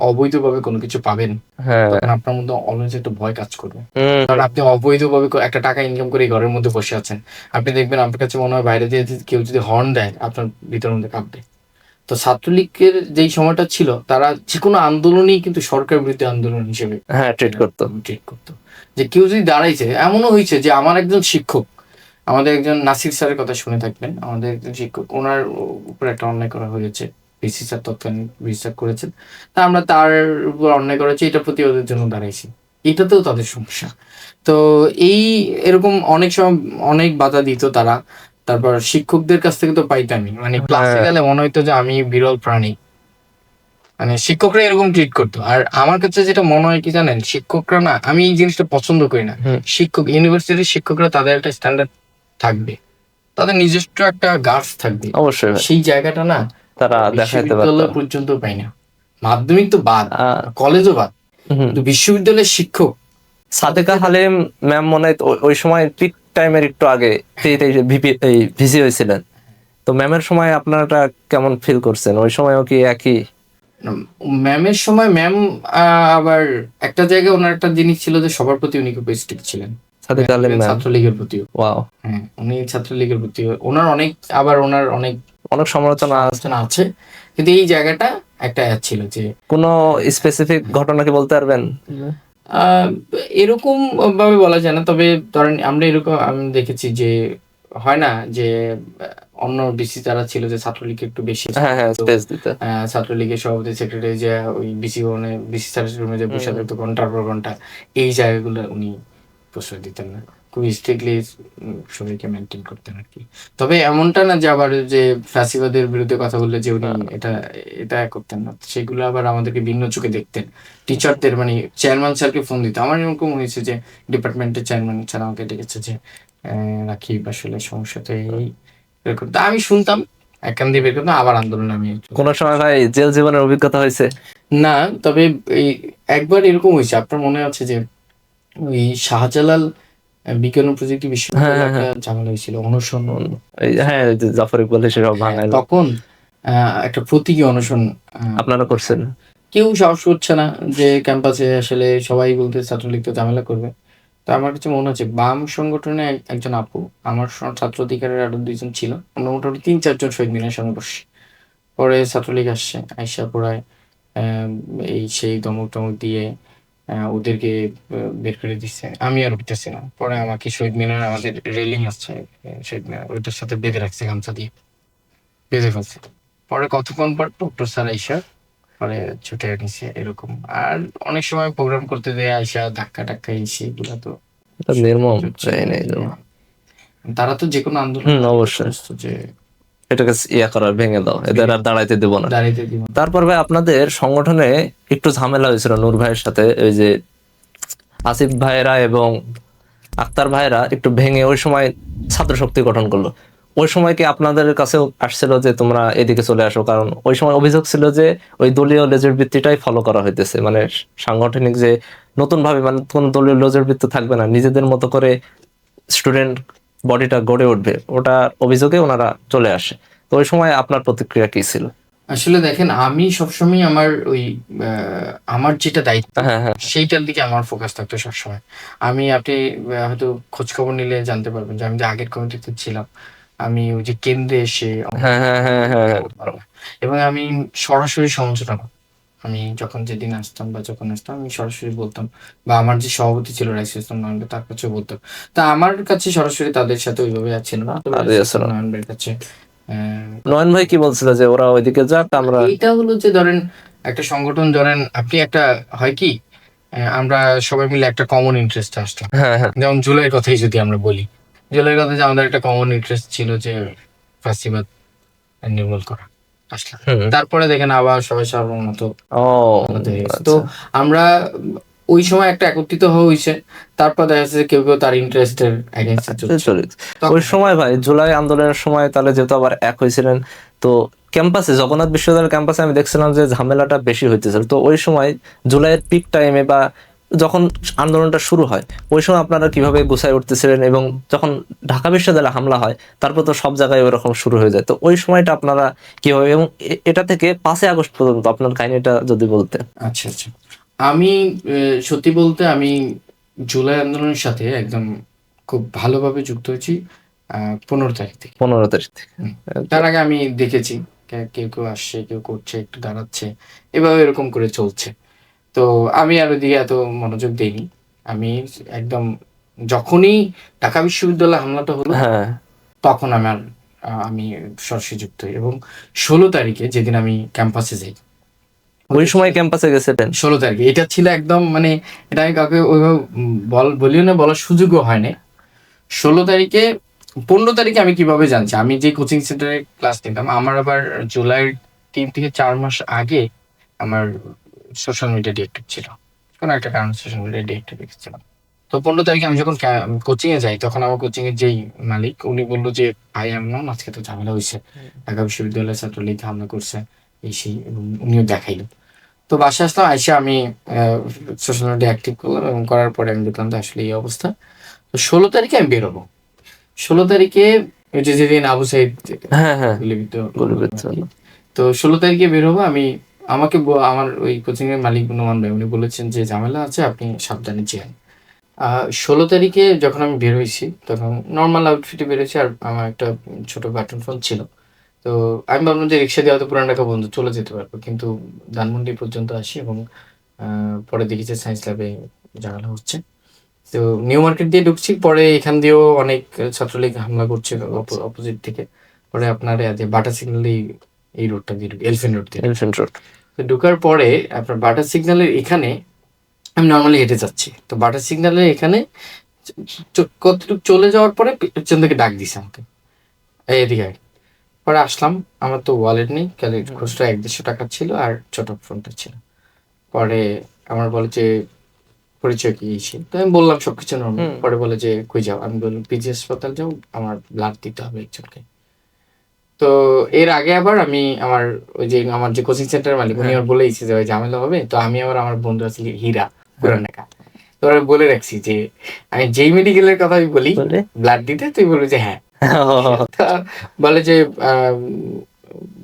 Speaker 1: অবৈধভাবে কোনো কিছু পাবেন
Speaker 2: হ্যাঁ
Speaker 1: তখন আপনার মধ্যে অলওয়েজ একটা ভয় কাজ করবে। কারণ আপনি অবৈধভাবে একটা টাকা ইনকাম করে এই ঘরের মধ্যে বসে আছেন, আপনি দেখবেন আপনার কাছে মনে হয় বাইরে দিয়ে কেউ যদি হর্ন দেয় আপনার ভিতরের মধ্যে কাঁপবে। তো ছাত্রলীগের যেই সময়টা ছিল, তারা যে কোনো আন্দোলনই কিন্তু সরকার বিরোধী আন্দোলন হিসেবে
Speaker 2: হ্যাঁ ট্রিট করতো।
Speaker 1: যে কেউ যদি দাঁড়াইছে, এমনও হয়েছে যে আমার একজন শিক্ষক, আমাদের একজন নাসির স্যারের কথা শুনে থাকবেন, আমাদের একজন শিক্ষক, ওনার উপর একটা অন্যায় করা হয়েছে, ভিসি স্যার তৎকালীন ভিসি স্যার করেছেন, তা আমরা তার উপর অন্যায় করেছি এটা প্রতিবাদের জন্য দাঁড়াইছি, এটাতেও তাদের সমস্যা। তো এই এরকম অনেক সময় অনেক বাধা দিত তারা। তারপর শিক্ষকদের কাছ থেকে তো পাইতামই, মানে ক্লাসে গেলে মনে হইতো যে আমি বিরল প্রাণী, মানে শিক্ষকরা এরকম ট্রিট করতো। আর আমার কাছে যেটা মনে হয় কি জানেন, শিক্ষকরা না, আমি এই জিনিসটা পছন্দ করি না। শিক্ষক, ইউনিভার্সিটির শিক্ষকরা তাদের একটা স্ট্যান্ডার্ড থাকবে, তাদের নিজস্ব একটা গার্ডস থাকবে,
Speaker 2: অবশ্যই ভাই।
Speaker 1: সেই জায়গাটা না
Speaker 2: তারা দেখাইতে পারতো।
Speaker 1: বিশ্ববিদ্যালয় পর্যন্ত পাই না, মাধ্যমিক তো বাদ, কলেজও বাদ, কিন্তু বিশ্ববিদ্যালয়ের শিক্ষক
Speaker 2: সাদেকা হালিম ম্যাম মনে হয় ওই সময় পিক টাইমের একটু আগে ভিসি হয়েছিলেন, তো ম্যামের সময় আপনারা কেমন ফিল করছেন? ওই সময়ও কি একই?
Speaker 1: ম্যামের সময় ম্যাম আবার একটা জায়গায় ওনার একটা জিনিস ছিল যে সবার প্রতি উনি খুব স্ট্রিক্ট ছিলেন,
Speaker 2: সাদেকা হালিম ম্যাম
Speaker 1: ছাত্রলীগের প্রতিও।
Speaker 2: ওয়াও।
Speaker 1: হ্যাঁ, উনি ছাত্রলীগের প্রতি ওনার অনেক, আবার ওনার অনেক
Speaker 2: অনেক সমালোচনা
Speaker 1: আছে, কিন্তু এই জায়গাটা একটা ছিল যে
Speaker 2: কোনো স্পেসিফিক ঘটনা কি বলতে পারবেন?
Speaker 1: এরকম ভাবে বলা যায় না, তবে ধরেন আমরা এরকম আমি দেখেছি যে হয় না যে অন্য ডিসি যারা ছিল যে ছাত্রলীগ একটু বেশি,
Speaker 2: হ্যাঁ হ্যাঁ স্পেস দিতে।
Speaker 1: ছাত্রলীগের সভাপতি সেক্রেটারি যে ওই বিসি ভবনে বিসি স্যারের রুমে যে বসে থাকতো ঘন্টার পর ঘন্টা, এই জায়গাগুলো উনি প্রশ্রয় দিতেন না, খুব স্ট্রিক্টলি সবাইকে মেনটেন করতেন আর কি। তবে এমনটা না যে আবার যে ফ্যাসিবাদের বিরুদ্ধে কথা বললে যে উনি এটা এটা করতেন না, সেগুলো আবার আমাদেরকে ভিন্ন চোখে দেখতেন। টিচারদের মানে চেয়ারম্যান স্যারকে ফোন দিত, আমার এরকম হয়েছে যে ডিপার্টমেন্টের চেয়ারম্যান স্যার আমাকে ডেকেছে যে রাকিব আসলে সমস্যা তো এই, এরকম। তা আমি শুনতাম, এক কান দিয়ে বের করতাম, আবার আন্দোলন আমি।
Speaker 2: কোন সময় ভাই জেল জীবনের অভিজ্ঞতা হয়েছে?
Speaker 1: না, তবে এই একবার এরকম হয়েছে, আপনার মনে আছে যে ওই শাহজালাল বিজ্ঞান ও প্রযুক্তি বিশ্ববিদ্যালয়ে একটা ঝামেলা হয়েছিল, অনশন।
Speaker 2: হ্যাঁ জাফর ইকবাল সেসব ভাঙাইলো,
Speaker 1: তখন একটা প্রতীকী অনশন
Speaker 2: আপনারা করছেন?
Speaker 1: কেউ সাহস করছে না যে ক্যাম্পাসে, আসলে সবাই বলতে ছাত্রলীগ তো ঝামেলা করবে। তো আমার কাছে মনে হচ্ছে বাম সংগঠনে একজন আপু, আমার ছাত্র অধিকারের আরো 2 জন ছিল, আমরা মোটামুটি 3-4 জন শহীদ মিনার সামনে বসছি। পরে ছাত্রলীগ আসছে, আইসা পুরায় এই সেই ধমক টমক দিয়ে ওদেরকে বের করে দিচ্ছে, আমি আর উঠতেছি না। পরে আমাকে শহীদ মিনার, আমাদের রেলিং আছে শহীদ মিনার, ওইটার সাথে বেঁধে রাখছে, গামছা দিয়ে বেঁধে ফেলছে। পরে কতক্ষণ পর ডক্টর স্যার আইসা পরে ছুটে নিছে এরকম। আর অনেক সময় প্রোগ্রাম করতে দেয় আইসা ধাক্কা টাক্কা এসে, এগুলা তো
Speaker 2: নির্মম।
Speaker 1: তারা তো যে কোনো আন্দোলন
Speaker 2: অবশ্যই
Speaker 1: যে
Speaker 2: এটাকে ইয়া করা, ভেঙে দাও, এদের আর দাঁড়াইতে দেবো না। তারপর ভাই আপনাদের সংগঠনে একটু ঝামেলা হয়েছিল নূর ভাইয়ের সাথে, ওই যে আসিফ ভাইরা এবং আক্তার ভাইরা একটু ভেঙে ওই সময় ছাত্র শক্তি গঠন করলো। ওই সময় কি আপনাদের কাছেও আসছিল যে তোমরা এদিকে চলে আসো? কারণ ওই সময় অভিযোগ ছিল যে ওই দলীয় লেজের ভিত্তিটাই ফলো করা হইতেছে, মানে সাংগঠনিক যে নতুন ভাবে, মানে কোন দলীয় লেজের ভিত্তি থাকবে না, নিজেদের মতো করে স্টুডেন্ট বডিটা গড়ে উঠবে, ওটা অভিযোগে ওনারা চলে আসে। তো ওই সময় আপনার প্রতিক্রিয়া কি ছিল?
Speaker 1: আসলে দেখেন, আমি সবসময় আমার ওই আমার যেটা দায়িত্ব সেইটার দিকে আমার ফোকাস থাকতো সবসময়। আপনি হয়তো খোঁজ খবর নিলে জানতে পারবেন যে আমি যে আগের কমিটিতে ছিলাম, আমি ওই যে কেন্দ্রে এসে এবং আমি সরাসরি সমালোচনা করতাম। আমি যখন যেদিন আসতাম বা যখন আসতাম আমি সরাসরি বলতাম, বা আমার যে সভাপতি ছিল রাইসুল ইসলাম নয়ন ভাই, তার কাছেও বলতাম। তা আমার কাছে সরাসরি তাদের সাথে ওইভাবে আর ছিল না, তবে
Speaker 2: আর
Speaker 1: রাইসুল ইসলাম
Speaker 2: এছাড়া
Speaker 1: নয়ন ভাইয়ের কাছে
Speaker 2: নয়ন ভাই কি বলছিল যে ওরা ওইদিকে যাক, আমরা
Speaker 1: এইটা হলো যে ধরেন একটা সংগঠন, ধরেন আপনি একটা হয় কি, আমরা সবাই মিলে একটা কমন ইন্টারেস্ট আসতো।
Speaker 2: হ্যাঁ হ্যাঁ
Speaker 1: যেমন জুলাইয়ের কথাই যদি আমরা বলি, জুলাইয়ের কথা যে আমাদের একটা কমন ইন্টারেস্ট ছিল যে ফাঁসিবাদ নির্মূল করা, আসলাম।
Speaker 2: হুম
Speaker 1: তারপরে দেখেন আবার সবাই সবার মতো
Speaker 2: ও
Speaker 1: আলাদা হয়ে গেছে। তো
Speaker 2: আচ্ছা
Speaker 1: আমরা ওই সময় একটা একত্রিত হওয়া হয়েছে, তারপর দেখা যাচ্ছে যে কেউ কেউ তার ইন্টারেস্টের এগেনস্টে চলছে।
Speaker 2: চলে
Speaker 1: তখন
Speaker 2: ওই সময় ভাই জুলাই আন্দোলনের সময় তাহলে যেহেতু আবার এক হয়েছিলেন, তো ক্যাম্পাসে জগন্নাথ বিশ্ববিদ্যালয়ের ক্যাম্পাসে আমি দেখছিলাম যে ঝামেলাটা বেশি হইতেছিল। তো ওই সময় জুলাইয়ের পিক টাইমে বা যখন আন্দোলনটা শুরু হয় ওই সময় আপনারা কিভাবে গুছায় উঠতেছিলেন, এবং যখন ঢাকা বিশ্ববিদ্যালয়ে হামলা হয় তারপর তো সব জায়গায় ওরকম শুরু হয়ে যায়, তো ওই সময়টা আপনারা কিভাবে, এবং এটা থেকে 5ই আগস্ট পর্যন্ত আপনার কাহিনীটা যদি বলতেন।
Speaker 1: আচ্ছা আচ্ছা, আমি সত্যি বলতে আমি জুলাই আন্দোলনের সাথে একদম খুব ভালোভাবে যুক্ত হয়েছি 15 তারিখ থেকে।
Speaker 2: 15 তারিখ থেকে
Speaker 1: হুম। তার আগে আমি দেখেছি কেউ কেউ আসছে, কেউ করছে, একটু দাঁড়াচ্ছে, এভাবে এরকম করে চলছে। তো আমি আর ওইদিকে এত মনোযোগ দেইনি। আমি একদম যখনই ঢাকা বিশ্ববিদ্যালয়ে হামলাটা হলো,
Speaker 2: হ্যাঁ
Speaker 1: তখন আমি সরাসরি যুক্ত হই, এবং 16 তারিখে যেদিন আমি ক্যাম্পাসে যাই,
Speaker 2: ওই সময় ক্যাম্পাসে গেছিলেন।
Speaker 1: 16 তারিখে এটা ছিল একদম মানে, এটা আমি কাউকে ওইভাবে বলিও না, বলার সুযোগও হয় না। 16 তারিখে, 15 তারিখে আমি কিভাবে জানছি, আমি যে কোচিং সেন্টারে ক্লাস নিতাম, আমার আবার জুলাইয়ের 3 থেকে 4 মাস আগে আমার সোশ্যাল মিডিয়া ডিএক্টিভ ছিল, কোনো একটা কারণে সোশ্যাল মিডিয়া ডিএক্টিভ রেখেছিলাম। তো 15 তারিখে আমি যখন কোচিং এ যাই, তখন আমার কোচিং এর যেই মালিক, উনি বললো যে ভাই এমন আজকে তো ঝামেলা হয়েছে, ঢাকা বিশ্ববিদ্যালয়ের ছাত্রলীগ হামলা করছে, এই সেই, এবং উনিও দেখাইলো। তো বাসায় আসলাম, আইসা আমি সোশ্যাল মিডিয়া অ্যাক্টিভ করলাম, এবং করার পরে আমি দেখলাম যে আসলে এই অবস্থা। তো 16 তারিখে আমি বেরোবো। 16 তারিখে ওই যে যেদিন আবু সাইদ
Speaker 2: হ্যাঁ হ্যাঁ
Speaker 1: গুলিবিদ্ধ হলো
Speaker 2: গরিবের
Speaker 1: আর কি। তো 16 তারিখে বের হবো আমি। আমার ওই কোচিং এর মালিক নোমান ভাই, উনি বলেছেন যে ঝামেলা আছে, আপনি সাবধানে যেন। 16 তারিখে যখন আমি বের হয়েছি, তখন নর্মাল আউটফিটে বেরোছি, আর আমার একটা ছোট বাটন ফোন ছিল। তো আমি ভাবলাম যে রিক্সা দিয়ে হয়তো পুরান ঢাকা বন্ধ, চলে যেতে পারবো, কিন্তু ধানমন্ডি পর্যন্ত আসি, এবং পরে দেখি যে সায়েন্স ল্যাবে ঝামেলা হচ্ছে। তো নিউ মার্কেট দিয়ে ঢুকছি, পরে এখান দিয়েও অনেক ছাত্রলীগ হামলা করছে অপোজিট থেকে। পরে আপনার যে বাটা সিগন্যাল, এই রোডটা দিয়ে ঢুকে এলিফ্যান্ট রোড দিয়ে ঢুকে।
Speaker 2: Elephant road.
Speaker 1: তো ঢুকার পরে আপনার বাটার সিগন্যালের এখানে আমি নর্মালি হেঁটে যাচ্ছি, তো বাটার সিগন্যালের এখানে কতটুকু চলে যাওয়ার পরে পেছন থেকে ডাক দিছে আমাকে, এই এদিকে আয়। পরে আসলাম, আমার তো ওয়ালেট নেই, খালি খুচরা 100-150 টাকা ছিল, আর ছোট ফোনটা ছিল। পরে আমার বলে যে পরিচয় কি এই সেই। তো আমি বললাম সবকিছু নর্মাল। পরে বলে যে কই যাও, আমি বললাম পিজি হাসপাতাল যাও, আমার ব্লাড দিতে হবে একজনকে। তো এর আগে আবার আমি ওই যে আমার যে কোচিং সেন্টার মালিক, উনি আমার বলেইছে যে ভাই ঝামেলা হবে। তো আমি আবার আমার বন্ধু আছে হীরা, পুরান ঢাকা, তো ওরা বলে রাখছি যে আমি যেই মেডিকেলের কথা আমি বলি
Speaker 2: বলে
Speaker 1: ব্লাড দিতে, তুই বলবি যে হ্যাঁ। তা বলে যে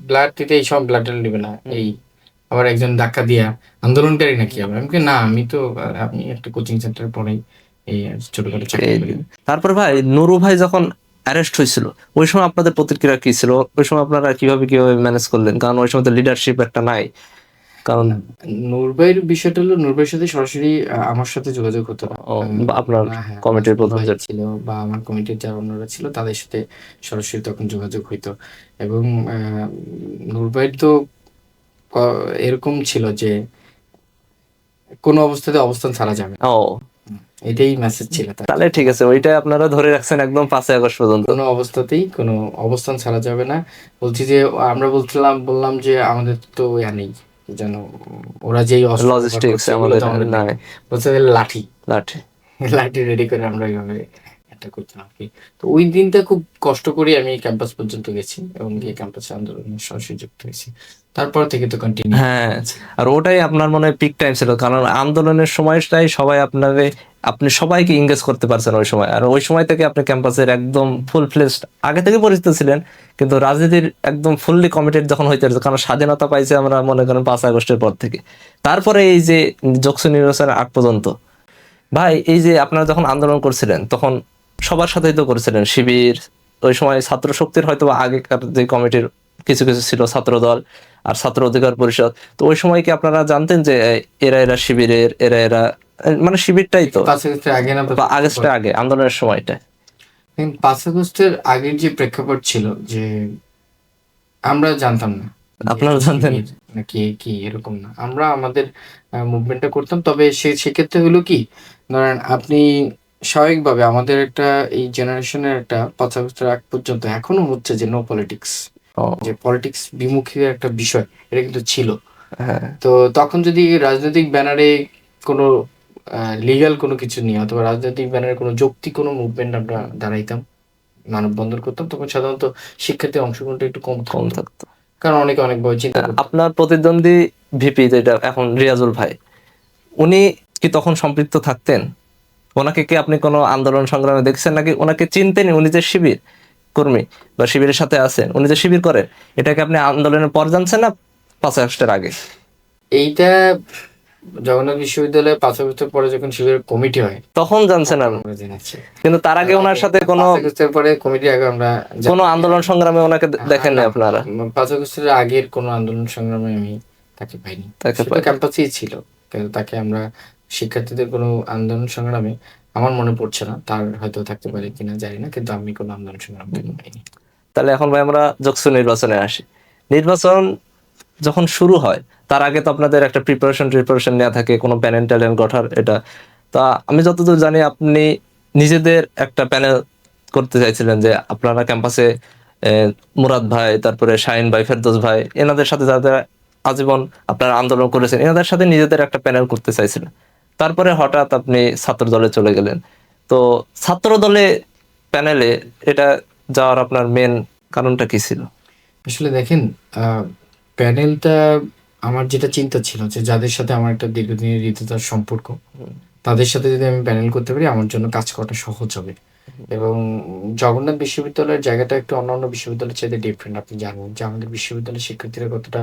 Speaker 1: ব্লাড দিতে এই সব ব্লাড নিবে না, এই আবার একজন ধাক্কা দিয়া আন্দোলনকারী নাকি আবার। আমি বলি, না আমি তো আমি একটা কোচিং সেন্টারে পড়াই, এই ছোটখাটো চাকরি করি।
Speaker 2: তারপর ভাই নুরু ভাই যখন অ্যারেস্ট হয়েছিল ওই সময় আপনাদের প্রতিক্রিয়া কি ছিল? ওই সময় আপনারা কিভাবে কিভাবে ম্যানেজ করলেন? কারণ ওই সময় তো লিডারশিপ একটা নাই, কারণ
Speaker 1: নূরভাইয়ের বিষয়টা হলো, নূরভাইয়ের সাথে সরাসরি আমার সাথে যোগাযোগ হতো না।
Speaker 2: আপনার
Speaker 1: হ্যাঁ,
Speaker 2: কমিটির প্রধান
Speaker 1: ভাই ছিল, বা আমার কমিটির যারা অন্যরা ছিল, তাদের সাথে সরাসরি তখন যোগাযোগ হইতো। এবং নূরভাইয়ের তো এরকম ছিল যে কোনো অবস্থাতে অবস্থান ছাড়া যাবে না,
Speaker 2: ও
Speaker 1: এটাই মেসেজ ছিল তার।
Speaker 2: তাহলে ঠিক আছে, ওইটাই আপনারা ধরে রাখছেন একদম 5ই আগস্ট পর্যন্ত।
Speaker 1: কোনো অবস্থাতেই কোনো অবস্থান ছাড়া যাবে না। বলছি যে আমরা বললাম যে আমাদের তো নেই, যেন ওরা যেই অস্ত্র ব্যবহার
Speaker 2: লজিস্টিক্স
Speaker 1: করছে, এগুলো
Speaker 2: আমাদের
Speaker 1: তো আমাদের
Speaker 2: নাই,
Speaker 1: নাই। বলছে যে লাঠি
Speaker 2: লাঠি।
Speaker 1: লাঠি রেডি করে আমরা এইভাবে একটা করতাম আর কি। তো ওই দিনটা খুব কষ্ট করে আমি ক্যাম্পাস পর্যন্ত গেছি, এবং গিয়ে ক্যাম্পাসে আন্দোলনের সরাসরি যুক্ত হয়েছি। তারপর থেকে তো কন্টিনিউ।
Speaker 2: হ্যাঁ, আর ওটাই আপনার মনে পিক টাইম ছিল, কারণ আন্দোলনের সময়টাই সবাই আপনি সবাইকে ইংগেজ করতে পারছেন ওই সময়, আর ওই সময় থেকে আপনি ক্যাম্পাসের একদম ফুল ফ্লেজড আগে থেকে পরিচিত ছিলেন, কিন্তু রাজনীতির একদম ফুললি কমিটেড যখন হইতে পারছে, কারণ স্বাধীনতা পাইছে আমরা মনে করেন 5ই আগস্টের পর থেকে। তারপরে এই যে জকসু নির্বাচনের আগ পর্যন্ত ভাই, এই যে আপনারা যখন আন্দোলন করছিলেন তখন সবার সাথেই তো করছিলেন, শিবির, ওই সময় ছাত্র শক্তির হয়তো বা আগেকার যে কমিটির কিছু কিছু ছিল ছাত্র দল, আর ছাত্র অধিকার পরিষদ। তো ওই সময় কি আপনারা জানতেন যে এরা এরা শিবিরের, এরা এরা মানে শিবিরটাই তো
Speaker 1: 5 আগস্টের আগে না
Speaker 2: বা আগস্টের আগে আন্দোলনের সময়টা?
Speaker 1: 5 আগস্টের আগের যে প্রেক্ষাপট ছিল যে আমরা জানতাম না যে
Speaker 2: আপনারা
Speaker 1: এটা
Speaker 2: জানতেন?
Speaker 1: শিবির নাকি কি, এরকম না। আমরা আমাদের মুভমেন্টটা করতাম। তবে সেক্ষেত্রে হলো কি, ধরেন আপনি স্বাভাবিকভাবে আমাদের একটা এই জেনারেশনের একটা 5 আগস্টের আগ পর্যন্ত এখনো হচ্ছে যে নো পলিটিক্স,
Speaker 2: ও
Speaker 1: যে পলিটিক্স বিমুখী একটা বিষয় এটা কিন্তু ছিল।
Speaker 2: হ্যাঁ,
Speaker 1: তো তখন যদি রাজনৈতিক ব্যানারে কোনো লিগ্যাল কোনো কিছু নিয়ে অথবা রাজনৈতিক ব্যানারে কোনো যৌক্তিক কোনো মুভমেন্ট আমরা দাঁড়াইতাম, মানববন্ধন করতাম, তখন সাধারণত শিক্ষার্থীর অংশগ্রহণটা একটু কম
Speaker 2: কম
Speaker 1: থাকতো।
Speaker 2: থাকতো।
Speaker 1: কারণ অনেকে অনেকভাবে চিন্তা করতো।
Speaker 2: আপনার প্রতিদ্বন্দ্বী ভিপি যেটা এখন রিয়াজুল ভাই, উনি কি তখন সম্পৃক্ত থাকতেন? ওনাকে কি আপনি কোনো আন্দোলন সংগ্রামে দেখছেন নাকি ওনাকে চিনতেন? উনি যে শিবির কর্মী বা শিবিরের সাথে আছেন, উনি যে শিবির করেন, এটাকে আপনি আন্দোলনের পর জানছেন না 5 আগস্টের আগে?
Speaker 1: এইটা জগন্নাথ বিশ্ববিদ্যালয়ে 5 আগস্টের পরে যখন শিবিরের কমিটি হয়
Speaker 2: তখন জানছেন
Speaker 1: তখন
Speaker 2: আপনি,
Speaker 1: আমরা জেনেছি।
Speaker 2: কিন্তু তার আগে ওনার সাথে কোনো
Speaker 1: 5 আগস্টের পরে কমিটির আগে আমরা
Speaker 2: কোনো আন্দোলন সংগ্রামে ওনাকে দেখেননি
Speaker 1: না,
Speaker 2: আপনারা?
Speaker 1: 5 আগস্টের আগের কোনো আন্দোলন সংগ্রামে আমি তাকে পাইনি।
Speaker 2: তাকে
Speaker 1: সে তো
Speaker 2: পাই
Speaker 1: ক্যাম্পাসেই ছিল। কিন্তু তাকে আমরা শিক্ষার্থীদের কোনো আন্দোলন সংগ্রামে আমার মনে পড়ছে না। তার হয়তো থাকতে পারে কিনা জানি না। কিন্তু আমি কোনো আন্দোলন সংগ্রাম তাকে পাইনি।
Speaker 2: তাহলে এখন ভাই আমরা যোগসু নির্বাচনে আসি। নির্বাচন যখন শুরু হয় তার আগে তো আপনাদের একটা প্রিপারেশন নেওয়া থাকে, কোনো প্যানেল ট্যানেল গঠার এটা। তা আমি যতদূর জানি আপনি নিজেদের একটা প্যানেল করতে চাইছিলেন, যে আপনারা ক্যাম্পাসে মুরাদ ভাই, তারপরে শাহিন ভাই, ফেরদৌস ভাই, এনাদের সাথে যাদের আজীবন আপনারা আন্দোলন করেছেন, এনাদের সাথে নিজেদের একটা প্যানেল করতে চাইছিলেন। তারপরে হঠাৎ আপনি ছাত্র দলে চলে গেলেন। তো ছাত্র দলে প্যানেলে এটা যাওয়ার আপনার মেন কারণটা কি ছিল?
Speaker 1: আসলে দেখেন, প্যানেলটা আমার যেটা চিন্তা ছিল যে যাদের সাথে আমার একটা দীর্ঘদিনের হৃদ্যতার সম্পর্ক, তাদের সাথে যদি আমি প্যানেল করতে পারি আমার জন্য কাজ করাটা সহজ হবে। এবং জগন্নাথ বিশ্ববিদ্যালয়ের জায়গাটা একটু অন্যান্য বিশ্ববিদ্যালয়ের চাইতে ডিফারেন্ট। আপনি জানেন যে আমাদের বিশ্ববিদ্যালয়ের শিক্ষার্থীরা কতটা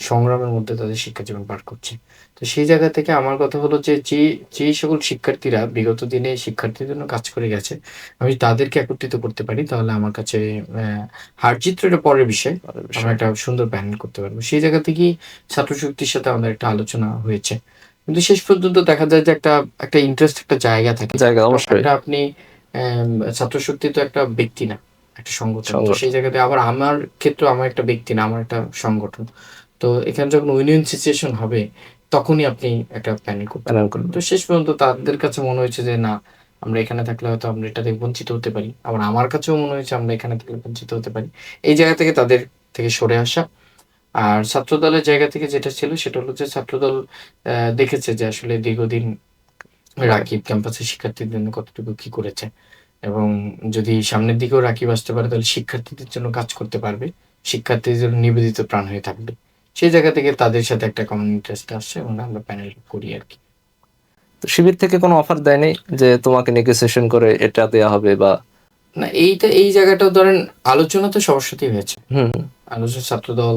Speaker 1: সংগ্রামের মধ্যে তাদের শিক্ষা জীবন পার করছে। তো সেই জায়গা থেকে আমার কথা হলো যে যে সকল শিক্ষার্থীরা বিগত দিনে শিক্ষার্থীর জন্য কাজ করে গেছে, আমি তাদেরকে একত্রিত করতে পারি তাহলে আমার কাছে হার জিত তো এটা পরের বিষয়। আমরা একটা সুন্দর প্যানেল করতে পারবো। সেই জায়গা থেকেই ছাত্রশক্তির সাথে আমাদের একটা আলোচনা হয়েছে। কিন্তু শেষ পর্যন্ত দেখা যায় যে একটা ইন্টারেস্ট একটা জায়গা থাকে।
Speaker 2: জায়গা অবশ্যই
Speaker 1: এটা আপনি ছাত্রশক্তি তো একটা ব্যক্তি না, একটা সংগঠন। তো
Speaker 2: সংগঠন।
Speaker 1: সেই জায়গাতে আবার আমার ক্ষেত্রেও আমার একটা ব্যক্তি না, আমার একটা সংগঠন। তো এখানে যখন উইন-উইন সিচুয়েশন হবে তখনই আপনি একটা প্যানেল করতে
Speaker 2: প্যানেল
Speaker 1: পারবেন।
Speaker 2: করবেন।
Speaker 1: তো শেষ পর্যন্ত তাদের কাছে মনে হয়েছে যে না, আমরা এখানে থাকলে হয়তো আমরা এটা থেকে বঞ্চিত হতে পারি। আবার আমার কাছেও মনে হয়েছে আমরা এখানে থাকলে বঞ্চিত হতে পারি। এই জায়গা থেকে তাদের থেকে সরে আসা। আর ছাত্রদলের জায়গা থেকে যেটা ছিল সেটা হলো যে ছাত্রদল দেখেছে যে আসলে দীর্ঘদিন রাকিব ক্যাম্পাসের শিক্ষার্থীদের জন্য কতটুকু কি করেছে। এবং যদি সামনের দিকেও রাকিব আসতে পারে তাহলে শিক্ষার্থীদের জন্য কাজ করতে পারবে। শিক্ষার্থীদের জন্য নিবেদিত প্রাণ হয়ে থাকবে। সেই জায়গা থেকে তাদের সাথে একটা কমন ইন্টারেস্ট আসছে এবং আমরা প্যানেল করি আরকি।
Speaker 2: তো শিবির থেকে কোনো অফার দেয়নি যে তোমাকে নেগোসিয়েশন করে এটা দেয়া হবে বা?
Speaker 1: না, এই জায়গাটাও ধরেন আলোচনা তো সবার সাথেই হয়েছে।
Speaker 2: হুম,
Speaker 1: আলোচনা ছাত্রদল,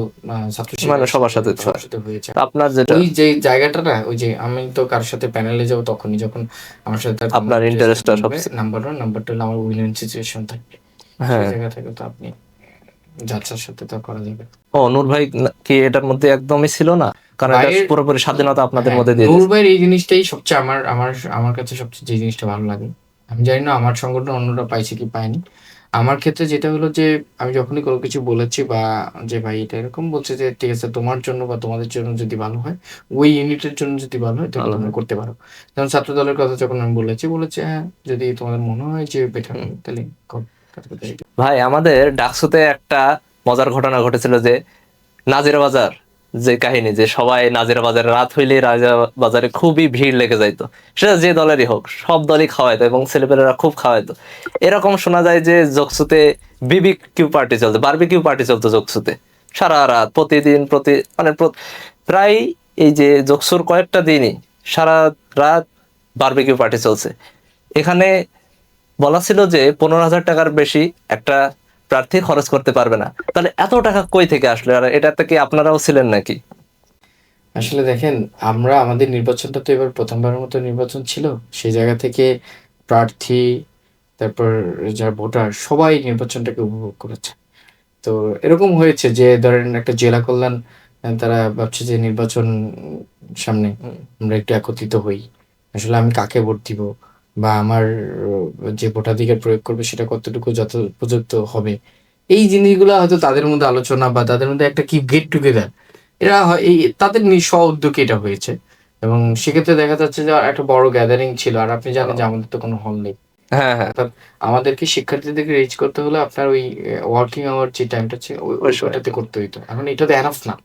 Speaker 1: ছাত্র
Speaker 2: মানে
Speaker 1: শিবিরের
Speaker 2: সবার সাথে
Speaker 1: সবার সাথে হয়েছে।
Speaker 2: তা আপনার যেটা
Speaker 1: ওই যে জায়গাটা না, ওই যে আমি তো কারো সাথে প্যানেলে যাবো তখনই যখন আমার সাথে তার
Speaker 2: আপনার ইন্টারেস্টটা সবচেয়ে
Speaker 1: নাম্বার 1, নাম্বার 2 হলো আমার উইন-উইন সিচুয়েশন থাকবে। সেই
Speaker 2: হ্যাঁ।
Speaker 1: জায়গা থেকে তো আপনি যার সাথে তো করা যাবে।
Speaker 2: ও নূর ভাই কি এটার মধ্যে একদমই ছিল না? কারণ এটা
Speaker 1: ভাইয়ের
Speaker 2: পুরোপুরি স্বাধীনতা আপনাদের
Speaker 1: হ্যাঁ,
Speaker 2: মধ্যে দিয়ে
Speaker 1: নূর
Speaker 2: দিয়েছে।
Speaker 1: ভাইয়ের এই জিনিসটাই সবচেয়ে আমার আমার আমার কাছে সবচেয়ে যে জিনিসটা ভালো লাগে। আমি জানি না আমার সংগঠন অন্যরা পাইছে কি পায়নি। আমার ক্ষেত্রে যেটা হলো যে আমি যখনই কোনো কিছু বলেছি বা যে ভাই এটা এরকম বলছে যে ঠিক আছে তোমার জন্য বা তোমাদের জন্য যদি ভালো হয়, ওই ইউনিটের জন্য যদি ভালো হয় তাহলে
Speaker 2: ভালো
Speaker 1: তোমরা
Speaker 2: হয়।
Speaker 1: করতে পারো। যেমন ছাত্র দলের কথা যখন আমি বলেছে হ্যাঁ, যদি তোমাদের মনে হয় যে বেটার
Speaker 2: হুম।
Speaker 1: হবে তাহলে করো। কাজ করতে শিখো।
Speaker 2: ভাই আমাদের ডাকসুতে একটা মজার ঘটনা ঘটেছিল যে নাজিরা বাজার, যে কাহিনী যে সবাই নাজিরা বাজারে রাত হইলে রাজা বাজারে খুবই ভিড় লেগে যাইতো, সেটা যে দলেরই হোক সব দলই খাওয়াইতো এবং ছেলেপেলেরা খুব খাওয়াইতো। এরকম শোনা যায় যে জোকসুতে বিবিকিউ পার্টি চলতো, বারবিকিউ পার্টি চলতো জোকসুতে সারা রাত প্রতিদিন মানে প্রায় এই যে জোকসুর কয়েকটা দিনই সারা রাত বারবিকিউ পার্টি চলছে। এখানে বলা ছিল যে 15,000 টাকার বেশি একটা প্রার্থী খরচ করতে পারবে না। তাহলে এত টাকা কই থেকে আসলো? আর এটাতে কি আপনারাও ছিলেন নাকি?
Speaker 1: আসলে দেখেন, আমরা আমাদের নির্বাচনটা তো এবার প্রথমবারের মতো নির্বাচন ছিল। সেই জায়গা থেকে প্রার্থী, তারপর যারা ভোটার সবাই নির্বাচনটাকে উপভোগ করেছে। তো এরকম হয়েছে যে ধরেন একটা জেলা কল্যাণ তারা ভাবছে যে নির্বাচন সামনে, আমরা একটু একত্রিত হই। আসলে আমি কাকে ভোট দিব বা আমার যে ভোটাধিকার প্রয়োগ করবে সেটা কতটুকু যথোপযুক্ত হবে, এই জিনিসগুলো হয়তো তাদের মধ্যে আলোচনা বা তাদের মধ্যে একটা কি গেট টুগেদার, এরা এই তাদের স্ব উদ্যোগে এটা হয়েছে। এবং সেক্ষেত্রে দেখা যাচ্ছে যে একটা বড় গ্যাদারিং ছিল। আর আপনি জানেন যে আমাদের তো কোনো হল নেই,
Speaker 2: হ্যাঁ হ্যাঁ,
Speaker 1: অর্থাৎ আমাদেরকে শিক্ষার্থীদেরকে রিচ করতে হলে আপনার ওই ওয়ার্কিং আওয়ার যে টাইমটা আছে
Speaker 2: ওই সময়।
Speaker 1: ওইটাতে করতে হইতো। এখন এটা তো এনাফ না।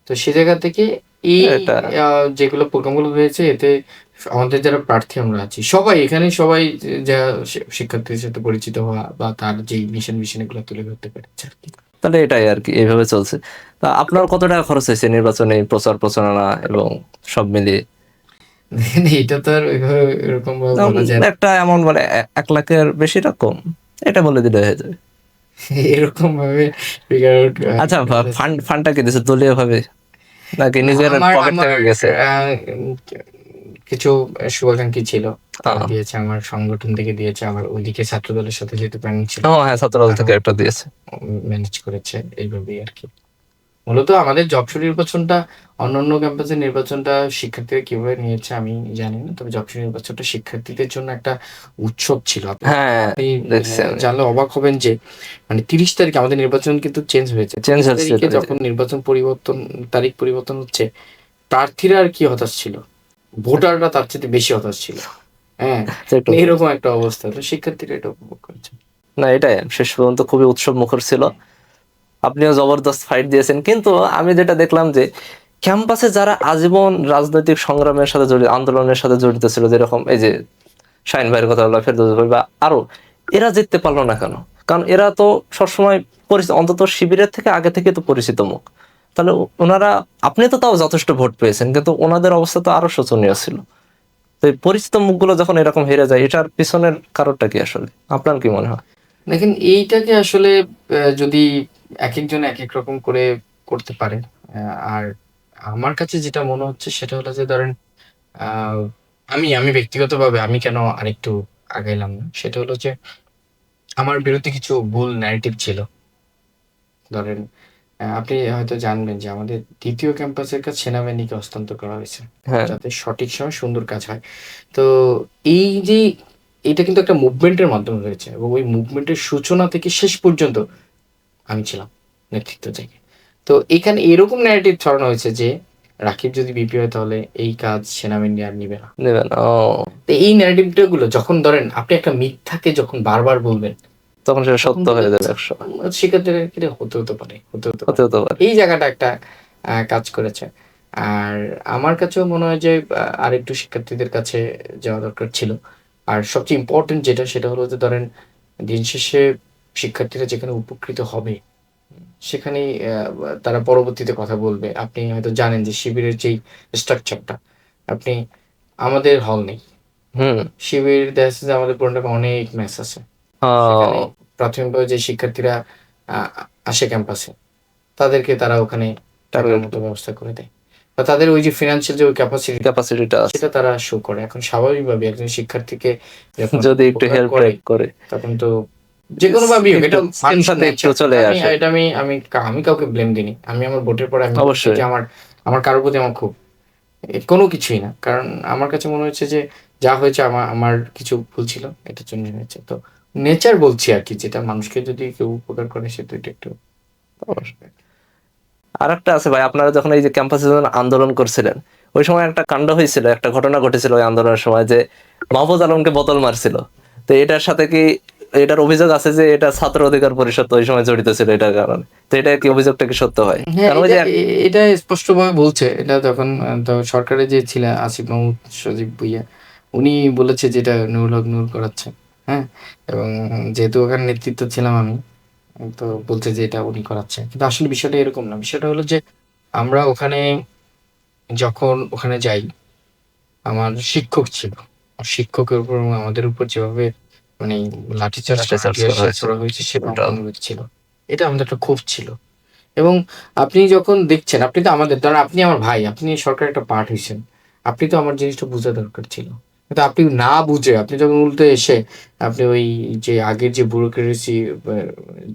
Speaker 1: তো সে জায়গা থেকে এই
Speaker 2: এটা
Speaker 1: যেগুলো প্রোগ্রামগুলো হয়েছে, এতে আমাদের যারা প্রার্থী আমরা আছি সবাই এখানে সবাই যা শিক্ষার্থীদের সাথে পরিচিত হওয়া বা তার যে মিশন এগুলো তুলে ধরতে পেরেছে আর কি।
Speaker 2: তাহলে এটাই আর কি, এইভাবে চলছে। তা আপনার কত টাকা খরচ হয়েছে নির্বাচনে প্রচার প্রচারণা এবং সব মিলিয়ে?
Speaker 1: দেখেন, এটা তো আর ওইভাবে এরকম ভাবে বলা যায় না।
Speaker 2: একটা এমন মানে 1 লাখের বেশি রকম, এটা বলে দিলে হয়ে যাবে।
Speaker 1: এরকম ভাবে ফিগার আউট
Speaker 2: আচ্ছা, ফান্ডটা কি দিছে দলীয় ভাবে নাকি নিজের
Speaker 1: আমার
Speaker 2: পকেট
Speaker 1: আমার
Speaker 2: থেকে গেছে?
Speaker 1: কিছু শুভাকাঙ্ক্ষী ছিল, তারা
Speaker 2: আহ,
Speaker 1: দিয়েছে, আমার সংগঠন থেকে দিয়েছে, আমার ওইদিকে ছাত্র দলের সাথে যেহেতু প্ল্যানিং ছিল
Speaker 2: ও হ্যাঁ, ছাত্রদল থেকে একটা দিয়েছে।
Speaker 1: ম্যানেজ করেছে এইভাবেই আর কি। মূলত আমাদের যশোর নির্বাচনটা, অন্যান্য ক্যাম্পাসের নির্বাচনটা শিক্ষার্থীরা কিভাবে নিয়েছে আমি জানি না, তবে যশোর নির্বাচনটা শিক্ষার্থীদের জন্য একটা উৎসব ছিল।
Speaker 2: হ্যাঁ,
Speaker 1: আপনি
Speaker 2: দেখছি আমি।
Speaker 1: জানলে অবাক হবেন যে মানে 30 তারিখে আমাদের নির্বাচন কিন্তু চেঞ্জ হয়েছে।
Speaker 2: চেঞ্জ
Speaker 1: 30
Speaker 2: হচ্ছে
Speaker 1: তারিখে যখন নির্বাচন তারিখ পরিবর্তন হচ্ছে, প্রার্থীরা আর কি হতাশ ছিল, ভোটাররা তার চেয়ে বেশি হতাশ ছিল। হ্যাঁ,
Speaker 2: একটু।
Speaker 1: এরকম একটা অবস্থা। তো শিক্ষার্থীরা এটা উপভোগ করেছে।
Speaker 2: না, এটাই শেষ পর্যন্ত খুবই উৎসব মুখর ছিল। আপনিও জবরদস্ত ফাইট দিয়েছেন, কিন্তু আমি যেটা দেখলাম যে ক্যাম্পাসে যারা আজীবন রাজনৈতিক সংগ্রামের সাথে জড়িত, আন্দোলনের সাথে জড়িত ছিল, যেরকম এই যে শাহিন ভাইয়ের কথা বললাম, ফেরদৌস ভাই বা আরো, এরা জিততে পারলো না কেন? কারণ এরা তো সবসময় পরিচিত, অন্তত শিবিরের থেকে আগে থেকে তো পরিচিত মুখ। তাহলে ওনারা, আপনি তো তাও যথেষ্ট ভোট পেয়েছেন, কিন্তু ওনাদের অবস্থা তো আরো শোচনীয় ছিল। তো এই পরিচিত মুখগুলো যখন এরকম হেরে যায়, এটার পিছনের কারণটা কি আসলে, আপনার কি মনে হয়?
Speaker 1: দেখেন, এইটাকে আসলে যদি একেকজন একেক রকম করে করতে পারে। আর আমার কাছে যেটা মনে হচ্ছে সেটা হলো যে ধরেন, আ আমি ব্যক্তিগতভাবে আমি কেন আরেকটু আগাইলাম না? সেটা হলো যে আমার বিরুদ্ধে কিছু ভুল ন্যারেটিভ ছিল। ধরেন, আপনি হয়তো জানবেন যে আমাদের ২য় ক্যাম্পাসের কাজ সেনাবাহিনীকে হস্তান্তর করা হয়েছে।
Speaker 2: হ্যাঁ,
Speaker 1: যাতে সঠিক সময়ে সুন্দর কাজ হয়। তো এই যে এটা কিন্তু একটা মুভমেন্টের মাধ্যমে হয়েছে এবং ওই মুভমেন্টের সূচনা থেকে শেষ পর্যন্ত আমি ছিলাম নেতৃত্ব থেকে। তো এখানে এরকম ন্যারেটিভ ছড়ানো হয়েছে যে রাকিব যদি বিপি হয় তাহলে এই কাজ সেনাবাহিনী আর নিবে না।
Speaker 2: নেবেন। ও,
Speaker 1: তো এই ন্যারেটিভটা গুলো যখন ধরেন আপনি একটা মিথ্যাকে যখন বারবার বলবেন,
Speaker 2: তখন সেটা
Speaker 1: তখন
Speaker 2: সত্য হয়ে যাবে একশো।
Speaker 1: শিক্ষার্থীরা এটা হতে পারে, হতে
Speaker 2: হতে
Speaker 1: পারে।
Speaker 2: হতে পারে।
Speaker 1: এই জায়গাটা একটা কাজ করেছে। আর আমার কাছেও মনে হয় যে আরেকটু শিক্ষার্থীদের কাছে যাওয়া দরকার ছিল। আর সবচেয়ে ইম্পোর্টেন্ট যেটা সেটা হলো যে ধরেন দিন শেষে শিক্ষার্থীরা যেখানে উপকৃত হবে সেখানেই তারা পরবর্তীতে কথা বলবে। আপনি হয়তো জানেন যে শিবিরের যেই স্ট্রাকচারটা, আপনি আমাদের হল নেই।
Speaker 2: হুম।
Speaker 1: শিবির দেখা যাচ্ছে যে আমাদের পুরান অনেক মেস আছে। সেখানে
Speaker 2: ও,
Speaker 1: প্রাথমিকভাবে যে শিক্ষার্থীরা আ আসে ক্যাম্পাসে, তাদেরকে তারা ওখানে থাকার
Speaker 2: টার্গেট
Speaker 1: মতো ব্যবস্থা করে দেয়। বা তাদের ওই যে ফিন্যান্সিয়াল যে ক্যাপাসিটি
Speaker 2: ক্যাপাসিটিটা আছে,
Speaker 1: সেটা তারা শো করে। এখন স্বাভাবিকভাবে একজন শিক্ষার্থীকে যখন
Speaker 2: যদি একটু
Speaker 1: উপকার
Speaker 2: হেল্প
Speaker 1: করে,
Speaker 2: করে
Speaker 1: তখন তো যেকোনোভাবেই হোক এটা মানুষের
Speaker 2: সিম্পাথি একটু
Speaker 1: নেচার।
Speaker 2: চলে
Speaker 1: আমি
Speaker 2: আসে।
Speaker 1: এটা আমি আমি আমি কাউকে ব্লেম দিইনি। আমি আমার ভোটের পরে আমি বলছি
Speaker 2: অবশ্যই।
Speaker 1: যে আমার আমার কারো প্রতি আমার খুব কোনো কিছুই না। কারণ আমার কাছে মনে হচ্ছে যে যা হয়েছে আমার কিছু ভুল ছিল। এটার জন্য হয়েছে। তো নেচার বলছি আরকি, যেটা মানুষকে যদি কেউ উপকার করে সে তো এটা একটু
Speaker 2: অবশ্যই। আর একটা আছে ভাই, আপনারা যখন এই যে ক্যাম্পাসে যখন আন্দোলন করছিলেন, ওই সময় একটা কাণ্ড হয়েছিল, একটা ঘটনা ঘটেছিল ওই আন্দোলনের সময়, যে মাহফুজ আলমকে বোতল মারছিল। তো এটার সাথে কি, এটার অভিযোগ আছে যে এটা ছাত্র অধিকার পরিষদ ওই সময় জড়িত ছিল এটার কারণে। তো এটা কি, অভিযোগটা কি সত্য হয়?
Speaker 1: হ্যাঁ,
Speaker 2: কারণ ওই
Speaker 1: এটা
Speaker 2: যে
Speaker 1: এটা স্পষ্টভাবে বলছে। এটা তখন তো সরকারের যে ছিলেন আসিফ মাহমুদ সজীব ভুইয়া, উনি বলেছে যে এটা নুরুল হক নূর করাচ্ছে। হ্যাঁ? এবং যেহেতু ওখানে নেতৃত্ব ছিলাম আমি, তো বলছে যে এটা উনি করাচ্ছে। কিন্তু আসলে বিষয়টা এরকম না। বিষয়টা হলো যে আমরা যখন ওখানে যাই, আমার শিক্ষক ছিল। শিক্ষকের উপর এবং আমাদের উপর যেভাবে মানে লাঠিচার্জ করা,
Speaker 2: লাঠিচার্জ
Speaker 1: টিয়ার
Speaker 2: করা
Speaker 1: শেল
Speaker 2: হয়েছে,
Speaker 1: ছোড়া হয়েছে সেটা আমার
Speaker 2: ওটাও।
Speaker 1: অনুভূতি ছিল। এটা আমাদের একটা ক্ষোভ ছিল। এবং আপনি যখন দেখছেন, আপনি তো আমাদের, ধরেন আপনি আমার ভাই, আপনি সরকারের একটা পার্ট হইছেন। আপনি তো আমার জিনিসটা বুঝা দরকার ছিল। কিন্তু আপনি না বুঝে আপনি যখন উল্টো এসে আপনি ওই যে আগের যে ব্যুরোক্রেসি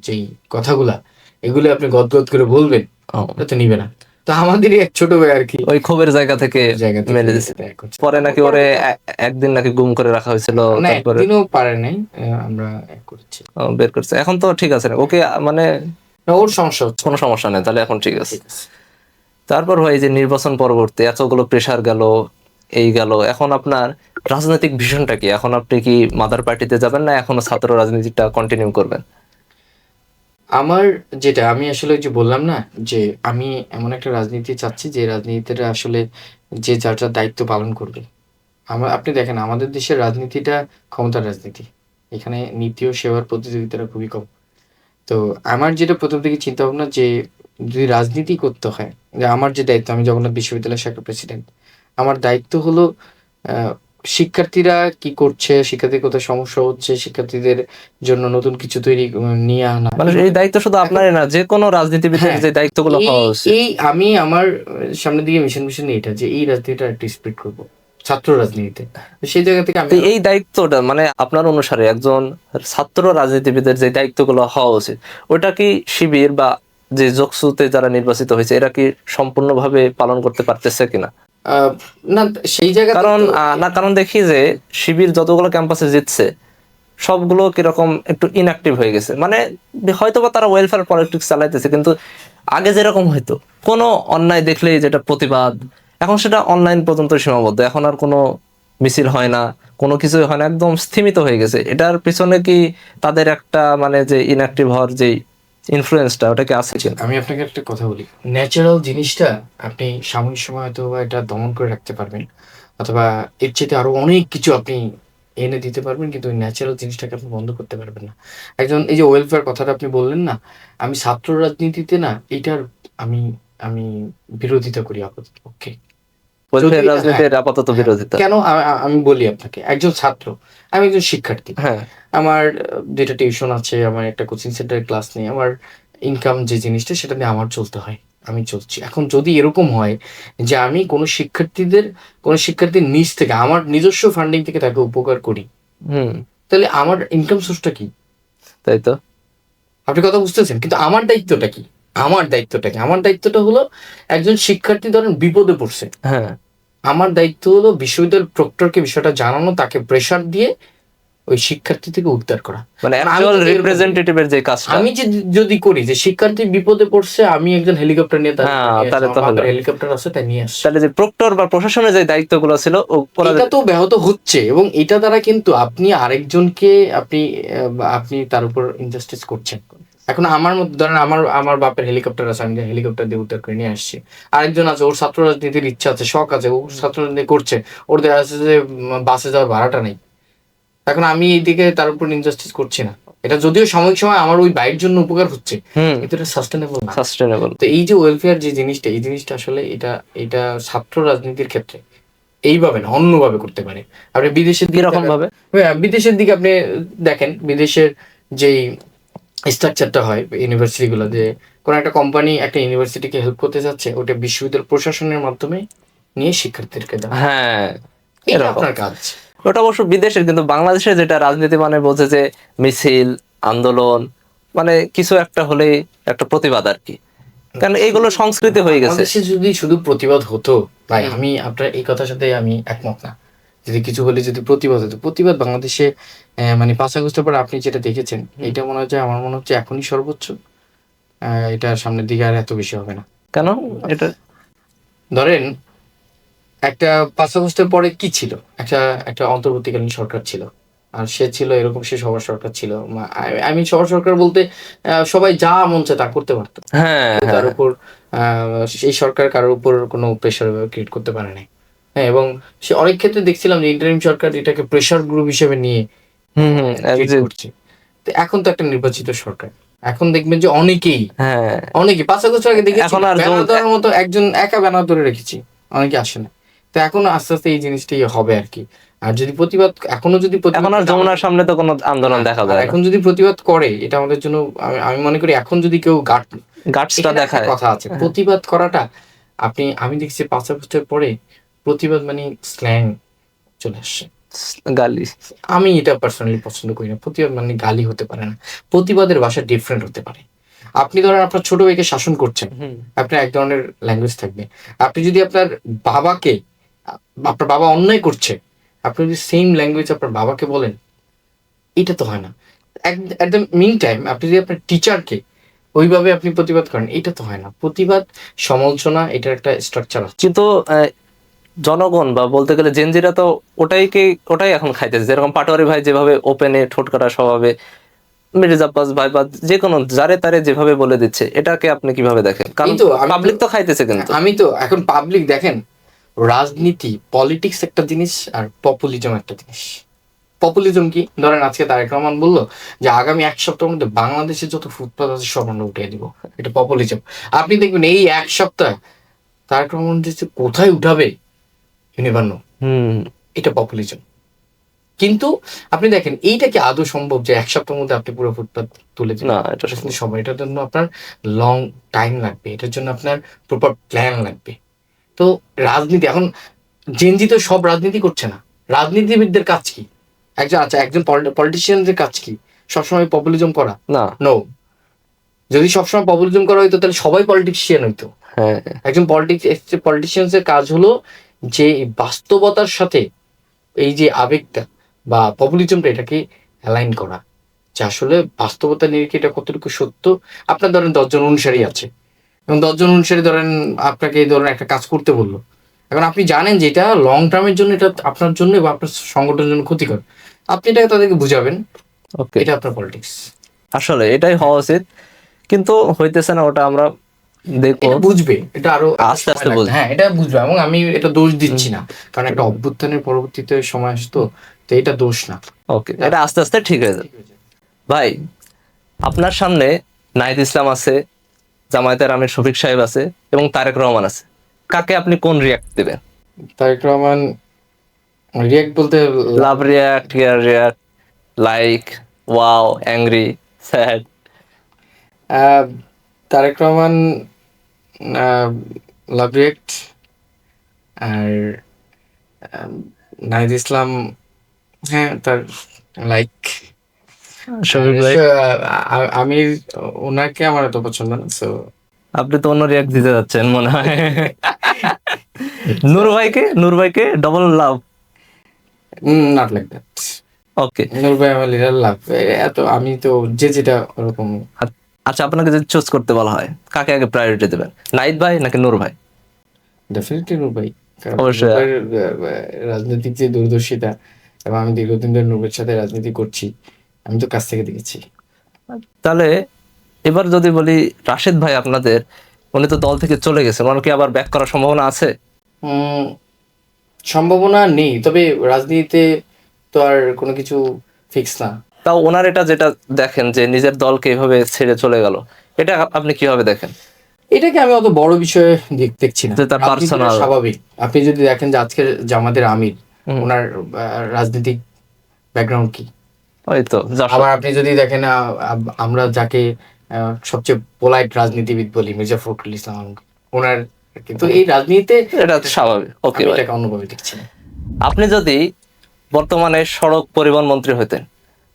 Speaker 1: যেই কথাগুলা, এগুলো আপনি গদগদ করে বলবেন,
Speaker 2: ও,
Speaker 1: এটা তো নিবে না। তো আমাদেরই এক ছোট ভাই আর কি
Speaker 2: ওই ক্ষোভের জায়গা থেকে
Speaker 1: জায়গা থেকে
Speaker 2: মেরে দিছে।
Speaker 1: এটা করছে।
Speaker 2: পরে নাকি ওরে একদিন নাকি গুম করে রাখা হয়েছিল,
Speaker 1: না
Speaker 2: তারপরে
Speaker 1: একদিনও পারে নাই, আমরা এক করেছি।
Speaker 2: বের করছে। এখন তো ঠিক আছে, ওকে মানে
Speaker 1: না, ওর সমস্যা হচ্ছে
Speaker 2: কোনো সমস্যা নেই, তাহলে এখন ঠিক আছে।
Speaker 1: ঠিক আছে।
Speaker 2: তারপর হয় যে নির্বাচন পরবর্তী এতগুলো প্রেসার গেল, এই গেল, এখন আপনার রাজনৈতিক ভিশনটা কি? এখন আপনি কি মাদার পার্টিতে যাবেন, না এখনো ছাত্র রাজনীতিটা কন্টিনিউ করবেন?
Speaker 1: আমার যেটা আমি আসলে ওই যে বললাম না যে আমি এমন একটা রাজনীতি চাচ্ছি যে রাজনীতিটা আসলে যে যার যার দায়িত্ব পালন করবে। আপনি দেখেন আমাদের দেশের রাজনীতিটা ক্ষমতার রাজনীতি। এখানে নীতি ও সেবার প্রতিযোগিতাটা খুবই কম। তো আমার যেটা প্রথম থেকে চিন্তা ভাবনা যে যদি রাজনীতি করতে হয়, যে আমার যে দায়িত্ব, আমি জগন্নাথ বিশ্ববিদ্যালয়ের শাখা প্রেসিডেন্ট। আমার দায়িত্ব হলো শিক্ষার্থীরা কি করছে, শিক্ষার্থীদের কোথায় সমস্যা হচ্ছে, শিক্ষার্থীদের জন্য নতুন কিছু তৈরি নিয়ে আনা।
Speaker 2: মানে এই দায়িত্ব শুধু আপনারই না, যে কোনো রাজনীতিবিদের
Speaker 1: হ্যাঁ,
Speaker 2: যে দায়িত্বগুলো হওয়া উচিত।
Speaker 1: এই আমি আমার সামনের দিকে মিশন এটা যে এই রাজনীতিটা একটু স্প্রেড করবো ছাত্র রাজনীতিতে। তো সেই জায়গা থেকে আমি
Speaker 2: তো এই দায়িত্বটা মানে আপনার অনুসারে একজন ছাত্র রাজনীতিবিদের যে দায়িত্বগুলো হওয়া উচিত, ওটা কি শিবির বা যে জকসুতে যারা নির্বাচিত হয়েছে এরা কি সম্পূর্ণভাবে পালন করতে পারতেছে কিনা?
Speaker 1: না সেই জায়গা
Speaker 2: কারণ দেখি যে শিবির যতগুলো ক্যাম্পাসে জিতছে সবগুলো কিরকম একটু ইনঅ্যাক্টিভ হয়ে গেছে। মানে হয়তোবা তারা ওয়েলফেয়ার পলিটিক্স চালাইতেছে, কিন্তু আগে যেরকম হয়তো কোনো অন্যায় দেখলেই যেটা প্রতিবাদ, এখন সেটা অনলাইন পর্যন্ত সীমাবদ্ধ। এখন আর কোনো মিছিল হয় না, কোনো কিছুই হয় না, একদম স্থিমিত হয়ে গেছে। এটার পিছনে কি তাদের একটা মানে যে ইনঅ্যাক্টিভ হওয়ার যে ইনফ্লুয়েন্সটা, ওটা কি আছে কিনা?
Speaker 1: আমি আপনাকে একটা কথা বলি, ন্যাচারাল জিনিসটা আপনি সাময়িক সময় হয়তো বা এটা দমন করে রাখতে পারবেন, অথবা এর চেয়ে আরো অনেক কিছু আপনি এনে দিতে পারবেন, কিন্তু ওই ন্যাচারাল জিনিসটাকে আপনি বন্ধ করতে পারবেন না। একজন এই যে ওয়েলফেয়ার কথাটা আপনি বললেন না, আমি ছাত্র রাজনীতিতে না এটার আমি আমি বিরোধিতা করি আপাতত। ওকে,
Speaker 2: ওয়েলফেয়ার
Speaker 1: হ্যাঁ
Speaker 2: রাজনীতির আপাতত
Speaker 1: হ্যাঁ,
Speaker 2: বিরোধিতা।
Speaker 1: কেন আমি বলি আপনাকে, একজন ছাত্র, আমি একজন শিক্ষার্থী,
Speaker 2: হ্যাঁ,
Speaker 1: আমার দুইটা টিউশন আছে, আমার একটা কোচিং সেন্টারে ক্লাস নেই, আমার ইনকাম যে জিনিসটা সেটা দিয়ে আমার চলতে হয়, আমি চলছি। এখন যদি এরকম হয় যে আমি কোনো শিক্ষার্থীর নিজ থেকে আমার নিজস্ব ফান্ডিং থেকে তাকে উপকার করি, তাহলে আমার ইনকাম সোর্সটা কি?
Speaker 2: তাই তো।
Speaker 1: আপনি কথা বুঝতেছেন? কিন্তু আমার দায়িত্বটা কি? আমার দায়িত্বটা হলো একজন শিক্ষার্থী ধরেন বিপদে পড়ছে,
Speaker 2: হ্যাঁ,
Speaker 1: আমার দায়িত্ব হলো বিশ্ববিদ্যালয় প্রক্টরকে বিষয়টা জানানো, তাকে প্রেসার দিয়ে ওই শিক্ষার্থী থেকে উদ্ধার করা।
Speaker 2: মানে
Speaker 1: আমি
Speaker 2: অ্যাকচুয়াল
Speaker 1: যদি এরকম
Speaker 2: রিপ্রেজেন্টেটিভের যে কাজটা।
Speaker 1: আমি যদি করি যে শিক্ষার্থী বিপদে পড়ছে, আমি একজন হেলিকপ্টার নিয়ে
Speaker 2: হ্যাঁ, তাহলে তো
Speaker 1: আমার
Speaker 2: হলো।
Speaker 1: বাপের হেলিকপ্টার আছে, তাই নিয়ে আসছে।
Speaker 2: তাহলে যে প্রক্টর বা প্রশাসনের যে দায়িত্বগুলো ছিল ওরা
Speaker 1: এটা তো ব্যাহত হচ্ছে, এবং এটা দ্বারা কিন্তু আপনি আরেকজনকে আপনি তার উপর ইনজাস্টিস করছেন। এখন আমার মধ্যে ধরেন আমার বাপের হেলিকপ্টার আছে, আমি হেলিকপ্টার দিয়ে উদ্ধার করে নিয়ে আসছি। আরেকজন আছে, ওর ছাত্র রাজনীতির ইচ্ছা আছে, শখ আছে, ও ছাত্র রাজনীতি করছে, ওর দেখা যাচ্ছে যে বাসে যাওয়ার ভাড়াটা নেই। এখন আমি এইদিকে তার উপর ইনজাস্টিস করছি না, এটা যদিও সাময়িক সময় আমার ওই বাইরের জন্য উপকার হচ্ছে, কিন্তু এটা সাস্টেনেবল না।
Speaker 2: সাস্টেনেবল।
Speaker 1: তো এই যে ওয়েলফেয়ার যে জিনিসটা, এই জিনিসটা আসলে এটা ছাত্র রাজনীতির ক্ষেত্রে এইভাবে না, অন্যভাবে করতে পারে। আপনি বিদেশের দিকে
Speaker 2: কিরকম ভাবে?
Speaker 1: বিদেশের দিকে আপনি দেখেন, বিদেশের যেই স্ট্রাকচারটা হয় ইউনিভার্সিটি গুলো, যে কোনো একটা কোম্পানি একটা ইউনিভার্সিটিকে হেল্প করতে যাচ্ছে, ওটা বিশ্ববিদ্যালয় প্রশাসনের মাধ্যমে নিয়ে শিক্ষার্থীদেরকে দেওয়া,
Speaker 2: হ্যাঁ,
Speaker 1: এটা
Speaker 2: এরকম।
Speaker 1: আপনার কাজ।
Speaker 2: ওটা অবশ্য বিদেশের, কিন্তু বাংলাদেশে যেটা রাজনীতি মানে বোঝে যে মিছিল, আন্দোলন, মানে কিছু একটা হলেই একটা প্রতিবাদ আর কি। কারণ এইগুলো সংস্কৃতি হয়ে গেছে।
Speaker 1: বাংলাদেশে যদি শুধু প্রতিবাদ হতো, ভাই আমি আপনার এই কথার সাথে আমি একমত না। যদি কিছু হলে যদি প্রতিবাদ হতো, প্রতিবাদ বাংলাদেশে মানে 5 আগস্টের পর আপনি যেটা দেখেছেন, এটা মনে হচ্ছে, আমার মনে হচ্ছে এখনই সর্বোচ্চ। এটা সামনের দিকে আর এত বেশি হবে না।
Speaker 2: কেন? এটা
Speaker 1: ধরেন একটা 5 আগস্টের পরে কি ছিল, একটা অন্তর্বর্তীকালীন সরকার ছিল, আর সে ছিল এরকম, সে সবার সরকার ছিল। আমি সবার সরকার বলতে সবাই যা মন চায় তা করতে পারতো,
Speaker 2: হ্যাঁ,
Speaker 1: তার উপর সেই সরকার কারোর উপর কোনো প্রেশার ক্রিয়েট করতে পারে নাই। হ্যাঁ, এবং সে অনেক ক্ষেত্রে দেখছিলাম যে ইন্টারিম সরকার এটাকে প্রেশার গ্রুপ হিসেবে নিয়ে ট্রিট করছে। তো এখন তো একটা নির্বাচিত সরকার, এখন দেখবেন যে অনেকেই
Speaker 2: হ্যাঁ,
Speaker 1: 5 আগস্ট আগে দেখেছি
Speaker 2: এখন আর
Speaker 1: ব্যানার ধরার মতো একজন একা ব্যানার ধরে রেখেছি, অনেকে আসে না। তো এখন আস্তে আস্তে এই জিনিসটাই হবে আর কি। আর যদি প্রতিবাদ এখনো যদি
Speaker 2: এখন আর যমুনার সামনে তো কোনো আন্দোলন দেখা যায় না।
Speaker 1: এখন যদি প্রতিবাদ করে, এটা আমাদের জন্য, আমি মনে করি এখন যদি কেউ
Speaker 2: গাটসটা
Speaker 1: এখানে একটা
Speaker 2: দেখায়।
Speaker 1: কথা আছে, প্রতিবাদ করাটা আমি দেখছি 5 আগস্টের পরে প্রতিবাদ মানে স্ল্যাং চলে আসছে,
Speaker 2: গালি।
Speaker 1: আমি এটা পার্সোনালি পছন্দ করি না। প্রতিবাদ মানে গালি হতে পারে না, প্রতিবাদের ভাষা ডিফারেন্ট হতে পারে। আপনি ধরেন আপনার ছোট ভাইকে শাসন করছেন, আপনার এক ধরনের ল্যাঙ্গুয়েজ থাকবে। আপনি যদি আপনার বাবাকে, আপনার বাবা অন্যায় করছে, আপনি যদি সেম ল্যাঙ্গুয়েজ আপনার বাবাকে বলেন, এটা তো হয় না। এট দ্য মিন টাইম আপনি যদি আপনার টিচারকে ওইভাবে আপনি প্রতিবাদ করেন, এটা তো হয় না। প্রতিবাদ, সমালোচনা, এটার একটা স্ট্রাকচার আছে।
Speaker 2: কিন্তু জনগণ বা বলতে গেলে জেনজিরা তো ওটাই এখন খাইতেছে। যেরকম পাটোয়ারি ভাই যেভাবে ওপেনে ঠোঁট কাটা স্বভাবে, মির্জা আব্বাস ভাই বা যে কোনো যারে তারে যেভাবে বলে দিচ্ছে, এটাকে আপনি কিভাবে দেখেন? কারণ
Speaker 1: এই তো
Speaker 2: পাবলিক তো খাইতেছে। কিন্তু
Speaker 1: আমি তো এখন পাবলিক দেখেন, রাজনীতি, পলিটিক্স একটা জিনিস আর পপুলিজম একটা জিনিস। পপুলিজম কি? ধরেন আজকে তারেক রহমান বললো যে আগামী এক সপ্তাহের মধ্যে বাংলাদেশে যত ফুটপাত আছে সব আমরা উঠিয়ে দিব, এটা পপুলিজম। আপনি দেখবেন এই এক সপ্তাহ তারেক রহমান যে কোথায় উঠাবে, ইউনিভার নো, এটা পপুলিজম। কিন্তু আপনি দেখেন এইটা কি আদৌ সম্ভব যে এক সপ্তাহের মধ্যে আপনি পুরো ফুটপাত তুলে দিন?
Speaker 2: না, এটা
Speaker 1: কিন্তু সময়, এটার জন্য আপনার লং টাইম লাগবে, এটার জন্য আপনার প্রপার প্ল্যান লাগবে। তো রাজনীতি এখন জেনজি তো সব রাজনীতি করছে না। রাজনীতিবিদদের কাজ কি? একজন পলিটিশিয়ানদের কাজ কি? সবসময় পপুলিজম করা?
Speaker 2: না।
Speaker 1: নো। যদি সবসময় পপুলিজম করা হইতো তাহলে সবাই পলিটিশিয়ান হইতো।
Speaker 2: হ্যাঁ,
Speaker 1: একজন পলিটিশিয়ানসের কাজ হলো যে বাস্তবতার সাথে এই যে আবেগটা বা পপুলিজমটা, এটাকে অ্যালাইন করা, যে আসলে বাস্তবতা নিরিখে এটা কতটুকু সত্য। আপনার ধরেন 10 জন অনুসারী আছে, এবং 10 জন অনুসারী ধরেন আপনাকে এই ধরনের একটা কাজ করতে বললো। এখন আপনি জানেন যে এটা লং টার্মের জন্য, এটা আপনার জন্য বা আপনার সংগঠনের জন্য ক্ষতিকর, আপনি এটাকে তাদেরকে বুঝাবেন।
Speaker 2: ওকে,
Speaker 1: এটা আপনার পলিটিক্স।
Speaker 2: আসলে এটাই হওয়া উচিত, কিন্তু হইতেছে না। ওটা আমরা দেখবো,
Speaker 1: এটা বুঝবে, এটা আরো
Speaker 2: আস্তে আস্তে বুঝবে।
Speaker 1: হ্যাঁ, এটা বুঝবে, এবং আমি এটা দোষ দিচ্ছি না, কারণ একটা অভ্যুত্থানের পরবর্তীতে সময় আসতো, তো এটা দোষ না।
Speaker 2: ওকে, এটা আস্তে আস্তে ঠিক হয়ে যাবে। ভাই, আপনার সামনে নাহিদ ইসলাম আছে, জামায়াতের আমির শফিক সাহেব আছে, এবং তারেক রহমান আছে। কাকে আপনি কোন রিয়াক্ট দিবেন?
Speaker 1: তারেক রহমান রিয়াক্ট বলতে
Speaker 2: love react, care react, like, wow, angry, sad?
Speaker 1: Tarek Rahman love react, আর নাহিদ ইসলাম, হ্যাঁ, তার লাইক।
Speaker 2: শফিক ভাই,
Speaker 1: আমি ওনাকে আমার এত পছন্দ না, সো
Speaker 2: আপনি তো অন্য রিয়াক্ট দিতে যাচ্ছেন মনে হয়। নূর ভাইকে double love.
Speaker 1: Not like that.
Speaker 2: Okay,
Speaker 1: Nur ভাই আমার লিডার লাভ, এত আমি তো যে যেটা ওরকম।
Speaker 2: আচ্ছা, আপনাকে যদি চুজ করতে বলা হয়, কাকে আগে প্রায়োরিটি দেবেন, নাহিদ ভাই নাকি নূর ভাই?
Speaker 1: ডেফিনেটলি নূর ভাই, কারণ
Speaker 2: অবশ্যই।
Speaker 1: নূর ভাইয়ের রাজনৈতিক যে দূরদর্শিতা, এবং আমি দীর্ঘদিন ধরে নূর ভাইয়ের সাথে রাজনীতি করছি, আমি তো কাছ থেকে দেখেছি।
Speaker 2: তাহলে এবার যদি বলি রাশেদ ভাই আপনাদের, উনি তো দল থেকে চলে গেছেন, ওনার কি আবার ব্যাক করার সম্ভাবনা আছে?
Speaker 1: উম, সম্ভাবনা নেই, তবে রাজনীতিতে তো আর কোনো কিছু ফিক্স না।
Speaker 2: তাও ওনার এটা যেটা দেখেন যে নিজের দলকে এভাবে ছেড়ে চলে গেল, এটা আপনি কিভাবে দেখেন?
Speaker 1: এটাকে আমি অত বড় বিষয়ে দেখছি না,
Speaker 2: যে তার
Speaker 1: রাজনীতিটা
Speaker 2: পার্সোনাল।
Speaker 1: স্বাভাবিক। আপনি যদি দেখেন যে আজকের জামাতের আমির, ওনার রাজনৈতিক ব্যাকগ্রাউন্ড কি।
Speaker 2: ওই তো
Speaker 1: আবার আপনি যদি দেখেন আমরা যাকে সবচেয়ে পোলাইট রাজনীতিবিদ বলি, মির্জা ফখরুল ইসলাম আলমগীর, ওনার, কিন্তু এই রাজনীতিতে
Speaker 2: এটা স্বাভাবিক। ওকে
Speaker 1: আমি
Speaker 2: ভাই,
Speaker 1: এটাকে অন্যভাবে দেখছি না।
Speaker 2: আপনি যদি বর্তমানে সড়ক পরিবহন মন্ত্রী হতেন,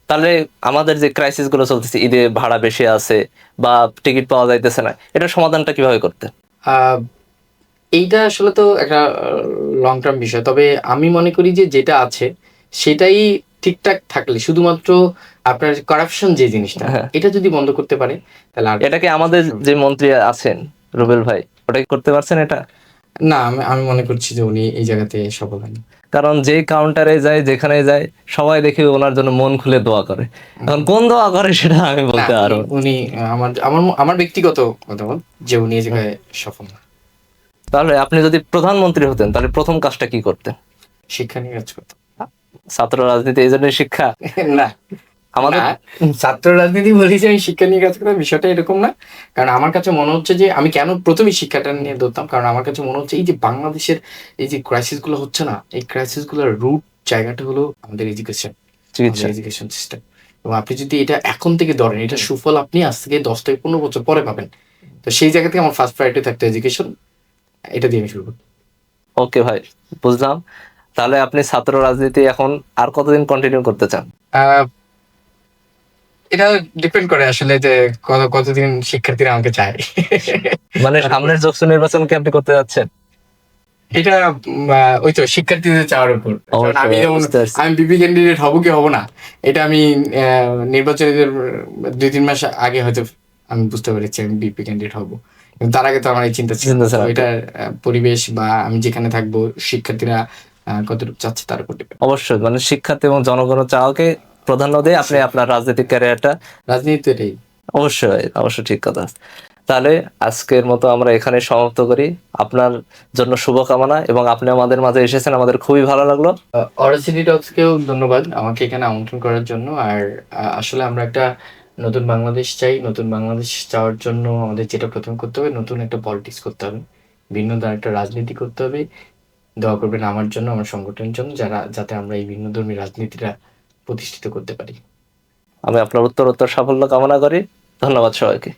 Speaker 2: তাহলে আমাদের যে ক্রাইসিস গুলো চলতেছে, ঈদে ভাড়া বেশি আছে বা টিকিট পাওয়া যাইতেছে না, এটার সমাধানটা কিভাবে করতেন?
Speaker 1: আহ, এইটা আসলে তো একটা লং টার্ম বিষয়, তবে আমি মনে করি যে যেটা আছে সেটাই ঠিকঠাক থাকলে, শুধুমাত্র আপনার কারাপশন যে জিনিসটা,
Speaker 2: হ্যাঁ।
Speaker 1: এটা যদি বন্ধ করতে পারে তাহলে আর
Speaker 2: এটা কি আমাদের যে মন্ত্রী আছেন রুবেল ভাই, ওটা কি করতে পারছেন এটা?
Speaker 1: না, আমি মনে করছি যে উনি এই জায়গাতে সফল হয়নি।
Speaker 2: কারণ যে কাউন্টারে যায়, যেখানে যায়, সবাই দেখে ওনার জন্য মন খুলে দোয়া করে। এখন কোন দোয়া করে সেটা আমি
Speaker 1: না,
Speaker 2: বলতে পারবো না।
Speaker 1: উনি আমার আমার আমার ব্যক্তিগত মতামত যে উনি এই জায়গায় সফল না।
Speaker 2: তাহলে আপনি যদি প্রধানমন্ত্রী হতেন, তাহলে প্রথম কাজটা কি করতেন?
Speaker 1: শিক্ষা নিয়ে কাজ করতে।
Speaker 2: ছাত্র রাজনীতি এই জন্য শিক্ষা
Speaker 1: না,
Speaker 2: আমাদের।
Speaker 1: না, ছাত্র রাজনীতি বলি যে আমি শিক্ষা নিয়ে কাজ করতাম, বিষয়টা এরকম না। কারণ আমার কাছে মনে হচ্ছে যে আমি কেন প্রথমে শিক্ষাটা নিয়ে ধরতাম, কারণ আমার কাছে মনে হচ্ছে এই যে বাংলাদেশের এই যে ক্রাইসিস গুলো হচ্ছে না, এই ক্রাইসিস গুলোর রুট জায়গাটা হলো আমাদের এডুকেশন,
Speaker 2: চিকিৎসা।
Speaker 1: Education system. এবং আপনি যদি এটা এখন থেকে ধরেন, এটা সুফল আপনি আজ থেকে 10 থেকে 15 বছর পরে পাবেন। তো সেই জায়গা থেকে আমার ফার্স্ট প্রায়োরিটি থাকতো এডুকেশন, এটা দিয়ে আমি শুরু করি।
Speaker 2: ওকে ভাই, বুঝলাম। তাহলে আপনি ছাত্র রাজনীতি এখন আর কতদিন কন্টিনিউ করতে চান?
Speaker 1: এটা ডিপেন্ড করে আসলে যে কতদিন শিক্ষার্থীরা আমাকে চায়।
Speaker 2: মানে সামনের যোগসু নির্বাচন কি আপনি করতে যাচ্ছেন?
Speaker 1: এটা ওই তো শিক্ষার্থীদের চাওয়ার উপর। কারণ আমি
Speaker 2: অবশ্যই
Speaker 1: যেমন
Speaker 2: বুঝতে পারছি।
Speaker 1: আমি বিপি ক্যান্ডিডেট হব কি হব না, এটা আমি নির্বাচনের 2-3 মাস আগে হয়তো আমি বুঝতে পেরেছি আমি বিপি ক্যান্ডিডেট হব। কিন্তু তার আগে তো আমার এই চিন্তা ছিল
Speaker 2: চিন্তা
Speaker 1: না। তো
Speaker 2: ছাড়া।
Speaker 1: এটার পরিবেশ বা আমি যেখানে থাকবো শিক্ষার্থীরা কতটুকু চাচ্ছে তার উপর ডিপেন্ড।
Speaker 2: অবশ্যই মানে শিক্ষার্থী এবং জনগণের চাওয়াকে প্রাধান্য দিয়ে আপনি আপনার রাজনৈতিক ক্যারিয়ারটা।
Speaker 1: রাজনীতি তো এটাই।
Speaker 2: অবশ্যই অবশ্যই ঠিক কথা। তাহলে আজকের মতো আমরা এখানে সমাপ্ত করি। আপনার জন্য শুভকামনা, এবং আপনি আমাদের মাঝে এসেছেন, আমাদের খুবই ভালো লাগলো।
Speaker 1: অরাসিটি টক্সকেও ধন্যবাদ আমাকে এখানে আমন্ত্রণ করার জন্য। আর আসলে আমরা একটা নতুন বাংলাদেশ চাই। নতুন বাংলাদেশ চাওয়ার জন্য আমাদের যেটা প্রথমে করতে হবে, নতুন একটা পলিটিক্স করতে হবে, ভিন্ন ধরনের একটা রাজনীতি করতে হবে। দোয়া করবেন আমার জন্য, আমার সংগঠনের জন্য, যাতে আমরা এই ভিন্নধর্মী রাজনীতিটা প্রতিষ্ঠিত করতে পারি।
Speaker 2: আমি আপনার উত্তরোত্তর সাফল্য কামনা করি। ধন্যবাদ সবাইকে।